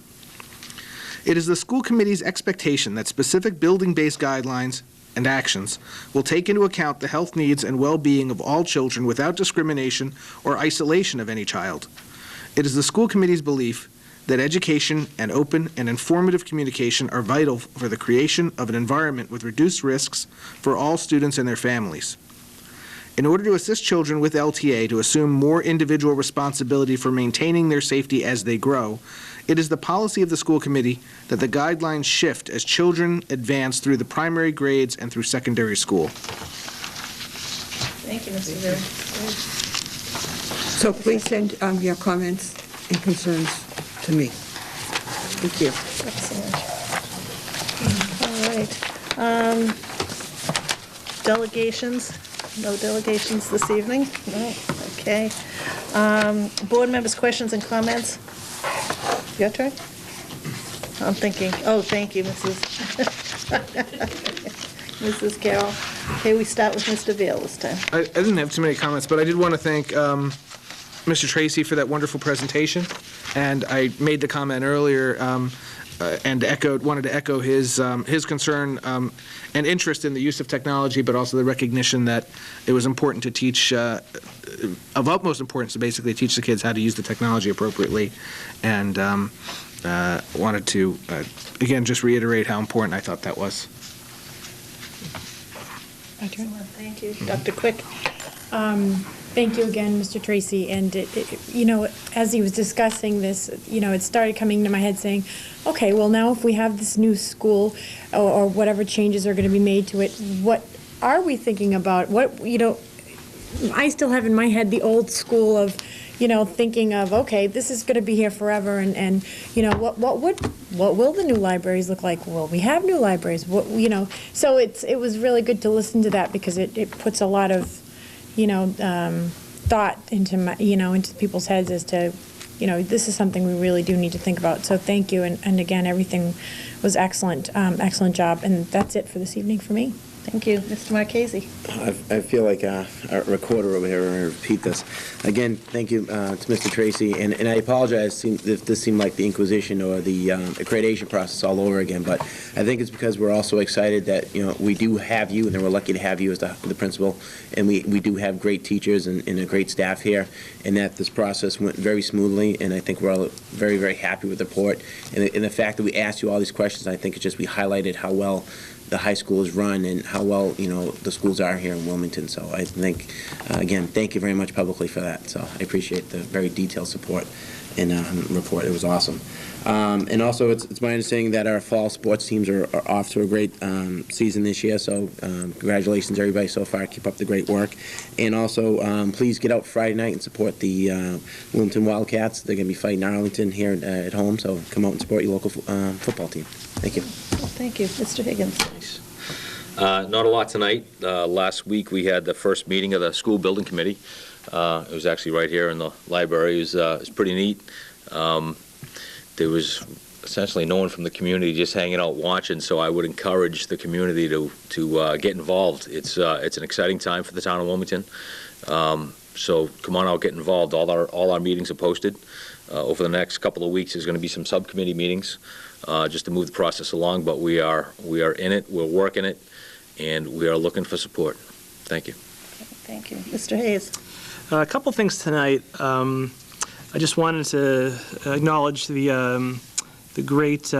Speaker 3: It is the school committee's expectation that specific building-based guidelines and actions will take into account the health needs and well-being of all children without discrimination or isolation of any child. It is the school committee's belief that education and open and informative communication are vital for the creation of an environment with reduced risks for all students and their families. In order to assist children with LTA to assume more individual responsibility for maintaining their safety as they grow, it is the policy of the school committee that the guidelines shift as children advance through the primary grades and through secondary school.
Speaker 1: Thank you, Mr. Veal.
Speaker 2: So please send your comments and concerns to me. Thank you.
Speaker 1: Excellent. All right. Delegations? No delegations this evening? No? Okay. Board members' questions and comments? Your turn? I'm thinking, oh, thank you, Mrs. Carroll. Okay, we start with Mr. Veal this time.
Speaker 3: I didn't have too many comments, but I did want to thank Mr. Tracy for that wonderful presentation. And I made the comment earlier and wanted to echo his concern and interest in the use of technology, but also the recognition that it was important to teach, of utmost importance to basically teach the kids how to use the technology appropriately. And wanted to, again, just reiterate how important I thought that was.
Speaker 1: Thank you. Dr. Quick?
Speaker 4: Thank you again, Mr. Tracy. And, you know, as he was discussing this, you know, it started coming to my head saying, okay, well, now if we have this new school or whatever changes are going to be made to it, what are we thinking about? What, you know, I still have in my head the old school of, you know, thinking of, okay, this is going to be here forever, and you know, what will the new libraries look like? Will we have new libraries? What, you know, so it was really good to listen to that because it puts a lot of, you know, thought into into people's heads as to, you know, this is something we really do need to think about. So thank you, and again, everything was excellent, excellent job, and that's it for this evening for me.
Speaker 1: Thank you. Mr. Marchese?
Speaker 7: I feel like a recorder over here, and I repeat this. Again, thank you to Mr. Tracy, and I apologize if this seemed like the Inquisition or the accreditation process all over again, but I think it's because we're also excited that, you know, we do have you, and we're lucky to have you as the principal, and we do have great teachers and a great staff here, and that this process went very smoothly, and I think we're all very, very happy with the report. And the fact that we asked you all these questions, I think it's just we highlighted how well the high school is run and how well, you know, the schools are here in Wilmington. So I think, again, thank you very much publicly for that. So I appreciate the very detailed support in the report. It was awesome. And also, it's my understanding that our fall sports teams are off to a great season this year. So congratulations, everybody, so far. Keep up the great work. And also, please get out Friday night and support the Wilmington Wildcats. They're going to be fighting Arlington here at home. So come out and support your local football team. Thank you.
Speaker 1: Thank you. Mr. Higgins?
Speaker 5: Not a lot tonight. Last week, we had the first meeting of the school building committee. It was actually right here in the library. It was pretty neat. There was essentially no one from the community just hanging out watching, so I would encourage the community to get involved. It's an exciting time for the town of Wilmington. So come on out, get involved. All our meetings are posted. Over the next couple of weeks, there's going to be some subcommittee meetings just to move the process along, but we are in it, we're working it, and we are looking for support. Thank you.
Speaker 1: Thank you. Mr. Hayes?
Speaker 10: A couple things tonight. I just wanted to acknowledge the great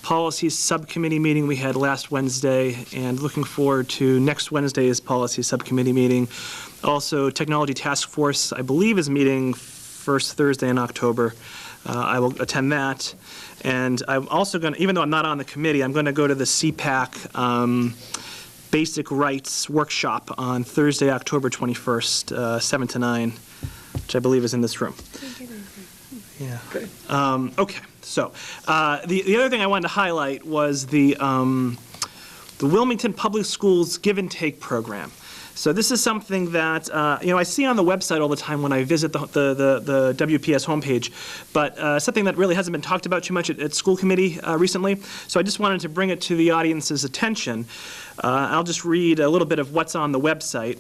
Speaker 10: policies subcommittee meeting we had last Wednesday, and looking forward to next Wednesday's policy subcommittee meeting. Also, Technology Task Force, I believe, is meeting first Thursday in October. I will attend that. And I'm also going to, even though I'm not on the committee, I'm going to go to the CPAC Basic Rights Workshop on Thursday, October 21st, 7 to 9, which I believe is in this room. Yeah. Okay. So the other thing I wanted to highlight was the Wilmington Public Schools Give and Take program. So this is something that I see on the website all the time when I visit the WPS homepage, but something that really hasn't been talked about too much at school committee recently. So I just wanted to bring it to the audience's attention. I'll just read a little bit of what's on the website.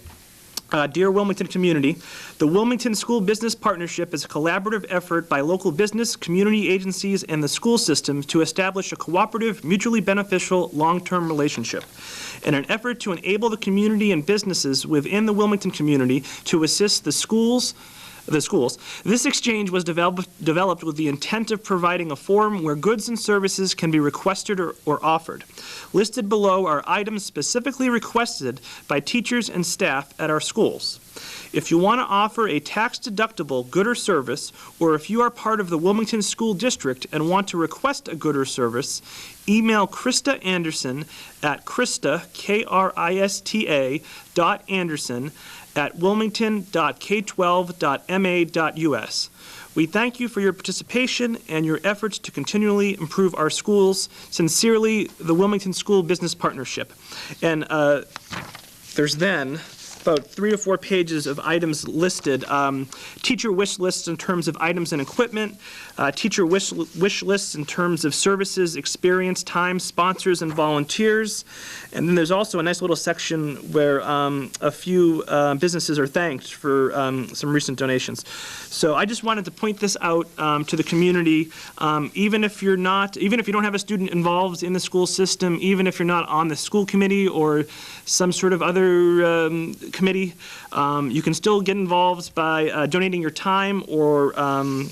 Speaker 10: Dear Wilmington community, the Wilmington School Business Partnership is a collaborative effort by local business, community agencies, and the school systems to establish a cooperative, mutually beneficial, long-term relationship. In an effort to enable the community and businesses within the Wilmington community to assist the schools, this exchange was developed with the intent of providing a forum where goods and services can be requested or offered. Listed below are items specifically requested by teachers and staff at our schools. If you want to offer a tax-deductible good or service, or if you are part of the Wilmington School District and want to request a good or service, email Krista Anderson at Krista, Krista, .Anderson, at wilmington.k12.ma.us. We thank you for your participation and your efforts to continually improve our schools. Sincerely, the Wilmington School Business Partnership. And there's then about 3 to 4 pages of items listed. Teacher wish lists in terms of items and equipment, teacher wish lists in terms of services, experience, time, sponsors, and volunteers. And then there's also a nice little section where a few businesses are thanked for some recent donations. So I just wanted to point this out to the community. Even if you don't have a student involved in the school system, even if you're not on the school committee or some sort of other committee, you can still get involved by donating your time or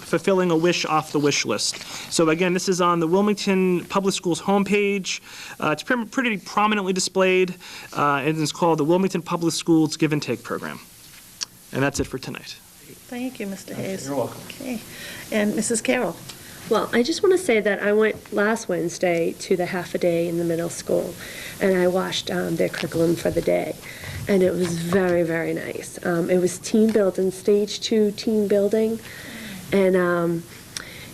Speaker 10: fulfilling a wish off the wish list. So again, this is on the Wilmington Public Schools homepage. It's pretty prominently displayed, and it's called the Wilmington Public Schools Give and Take Program. And that's it for tonight.
Speaker 1: Thank you, Mr. Hayes.
Speaker 10: You're welcome.
Speaker 1: Okay. And Mrs. Carroll?
Speaker 8: Well, I just want to say that I went last Wednesday to the half a day in the middle school, and I watched their curriculum for the day, and it was very, very nice. It was team building, stage 2 team building, and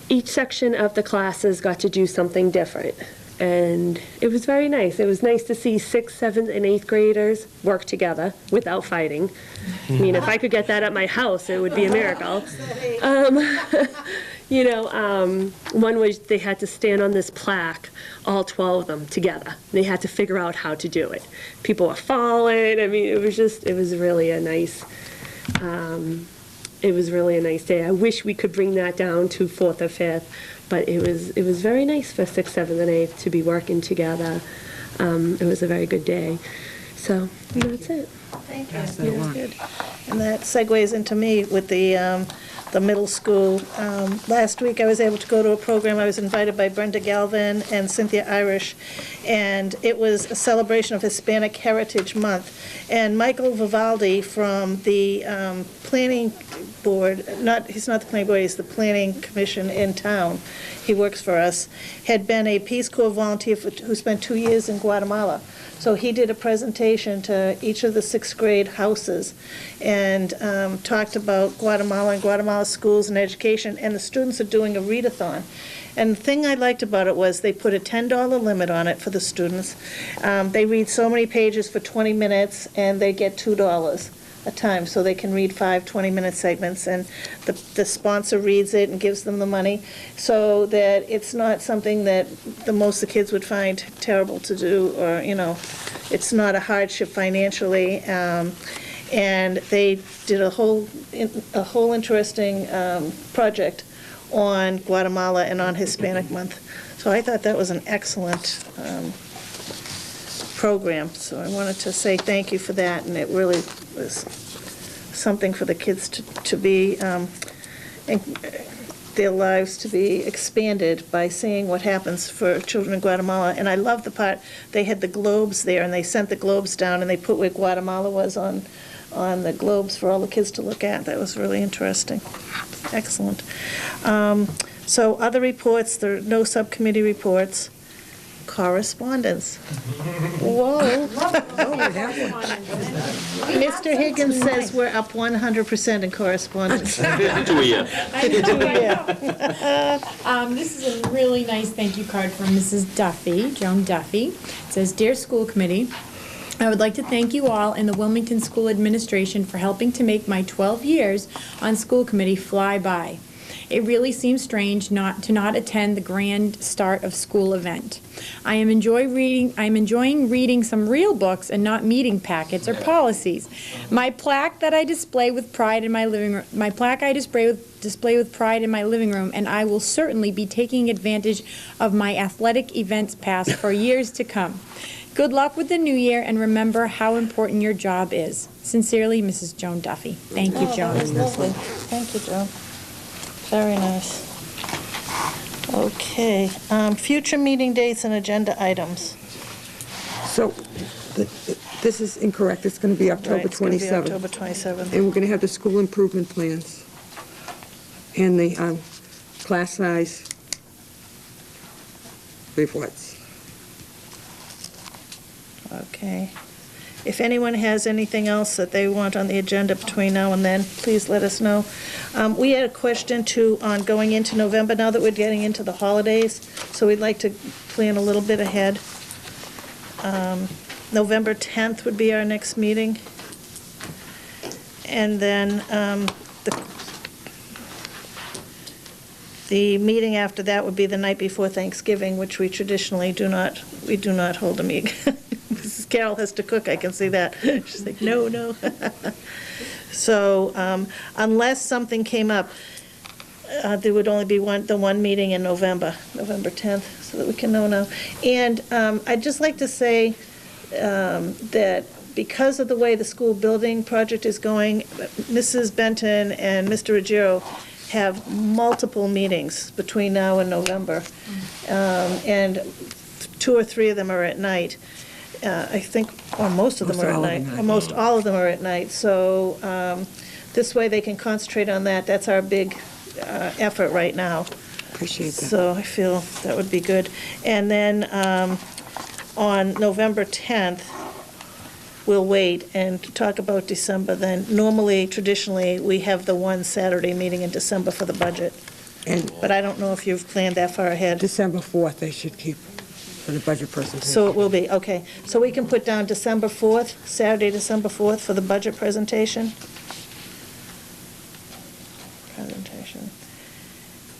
Speaker 8: each section of the classes got to do something different, and it was very nice. It was nice to see 6th, 7th, and 8th graders work together without fighting. I mean, if I could get that at my house, it would be a miracle. One was they had to stand on this plaque, all 12 of them together. They had to figure out how to do it. People were falling. I mean, it was really a nice day. I wish we could bring that down to 4th or 5th, but it was very nice for 6th, 7th, and 8th to be working together. It was a very good day. So that's it.
Speaker 1: Thank you. Yeah, good. And that segues into me with the middle school. Last week, I was able to go to a program. I was invited by Brenda Galvin and Cynthia Irish, and it was a celebration of Hispanic Heritage Month. And Michael Vivaldi from the planning board, he's not the planning board, he's the planning commission in town, he works for us, had been a Peace Corps volunteer who spent 2 years in Guatemala. So he did a presentation to each of the 6th grade houses and talked about Guatemala and Guatemala schools and education, and the students are doing a readathon. And the thing I liked about it was they put a $10 limit on it for the students. They read so many pages for 20 minutes, and they get $2. a time, so they can read 5 20-minute segments, and the sponsor reads it and gives them the money, so that it's not something that most of the kids would find terrible to do, or, it's not a hardship financially. And they did a whole interesting project on Guatemala and on Hispanic Month. So I thought that was an excellent program, so I wanted to say thank you for that, and it really was something for the kids to be, their lives to be expanded by seeing what happens for children in Guatemala. And I love the part, they had the globes there, and they sent the globes down, and they put where Guatemala was on the globes for all the kids to look at. That was really interesting. Excellent. So other reports, there are no subcommittee reports. Correspondence. Whoa. Mr. Higgins says we're up 100% in correspondence.
Speaker 5: 2 a year.
Speaker 4: This is a really nice thank you card from Mrs. Duffy, Joan Duffy. It says, "Dear School Committee, I would like to thank you all and the Wilmington School Administration for helping to make my 12 years on school committee fly by. It really seems strange not to attend the grand start of school event. I am enjoying reading some real books and not meeting packets or policies. My plaque that I display with pride in my living room, display with pride in my living room, and I will certainly be taking advantage of my athletic events pass for years to come. Good luck with the new year, and remember how important your job is. Sincerely, Mrs. Joan Duffy." Thank you, Joan.
Speaker 1: That was lovely. Thank you, Joan. Very nice. Okay, future meeting dates and agenda items.
Speaker 2: So this is incorrect. It's going to be October
Speaker 1: Right, it's gonna be
Speaker 2: 27th.
Speaker 1: October 27th.
Speaker 2: And we're going to have the school improvement plans and the class size reports.
Speaker 1: Okay. If anyone has anything else that they want on the agenda between now and then, please let us know. We had a question too on going into November, now that we're getting into the holidays, so we'd like to plan a little bit ahead. November 10th would be our next meeting. And then the meeting after that would be the night before Thanksgiving, which we traditionally do not hold a meeting. Mrs. Carroll has to cook, I can see that. She's like, no. So unless something came up, there would only be the one meeting in November 10th, so that we can know now. And I'd just like to say that because of the way the school building project is going, Mrs. Benton and Mr. Ruggiero have multiple meetings between now and November, and 2 or 3 of them are at night. I think, or most of them are at night. Almost all of them are at night. So this way they can concentrate on that. That's our big effort right now.
Speaker 2: Appreciate that.
Speaker 1: So I feel that would be good. And then on November 10th, we'll wait and talk about December then. Normally, traditionally, we have the one Saturday meeting in December for the budget. But I don't know if you've planned that far ahead.
Speaker 2: December 4th they should keep for the budget presentation.
Speaker 1: So it will be, okay. So we can put down December 4th, Saturday, December 4th for the budget presentation.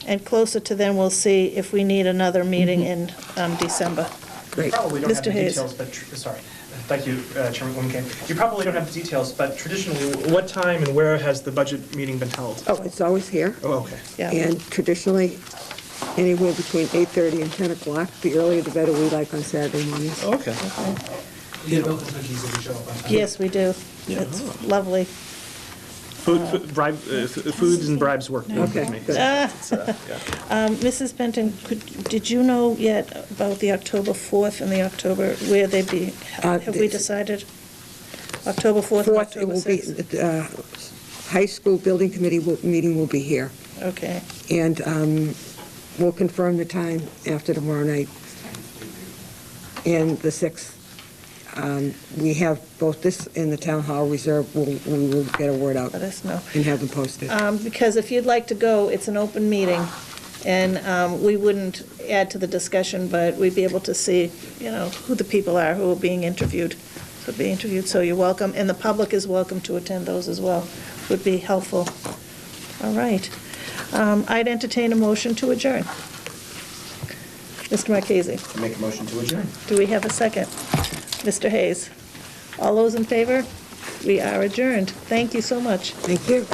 Speaker 1: And closer to then, we'll see if we need another meeting in December.
Speaker 2: Great.
Speaker 10: You probably don't have the
Speaker 1: Mr. Hayes.
Speaker 10: details, but, sorry. Thank you, Chairman Wilmington. You probably don't have the details, but traditionally, what time and where has the budget meeting been held?
Speaker 2: Oh, it's always here.
Speaker 10: Oh, okay.
Speaker 1: Yeah.
Speaker 2: And traditionally, anywhere between 8:30 and 10 o'clock. The earlier the better, we like on Saturday mornings.
Speaker 10: Oh, okay.
Speaker 3: You get milk and cookies if you show up on time.
Speaker 1: Yes, we do. It's lovely.
Speaker 10: Foods and bribes work with
Speaker 2: Okay,
Speaker 10: me.
Speaker 2: good.
Speaker 1: Mrs. Benton, did you know yet about the October 4th and the October, where they'd be? Have we decided? October 4th and
Speaker 2: 4th, it
Speaker 1: October
Speaker 2: will be,
Speaker 1: 6th?
Speaker 2: high school building committee meeting will be here.
Speaker 1: Okay.
Speaker 2: And we'll confirm the time after tomorrow night. And the 6th, we have both this and the town hall reserve. We will get a word out
Speaker 1: Let us know.
Speaker 2: and have them posted.
Speaker 1: Because if you'd like to go, it's an open meeting, and we wouldn't add to the discussion, but we'd be able to see, who the people are who are being interviewed. would be interviewed, so you're welcome, and the public is welcome to attend those as well, would be helpful. All right. I'd entertain a motion to adjourn. Mr. Marchese,
Speaker 7: Make a motion to adjourn.
Speaker 1: do we have a second? Mr. Hayes, all those in favor? We are adjourned. Thank you so much.
Speaker 2: Thank you.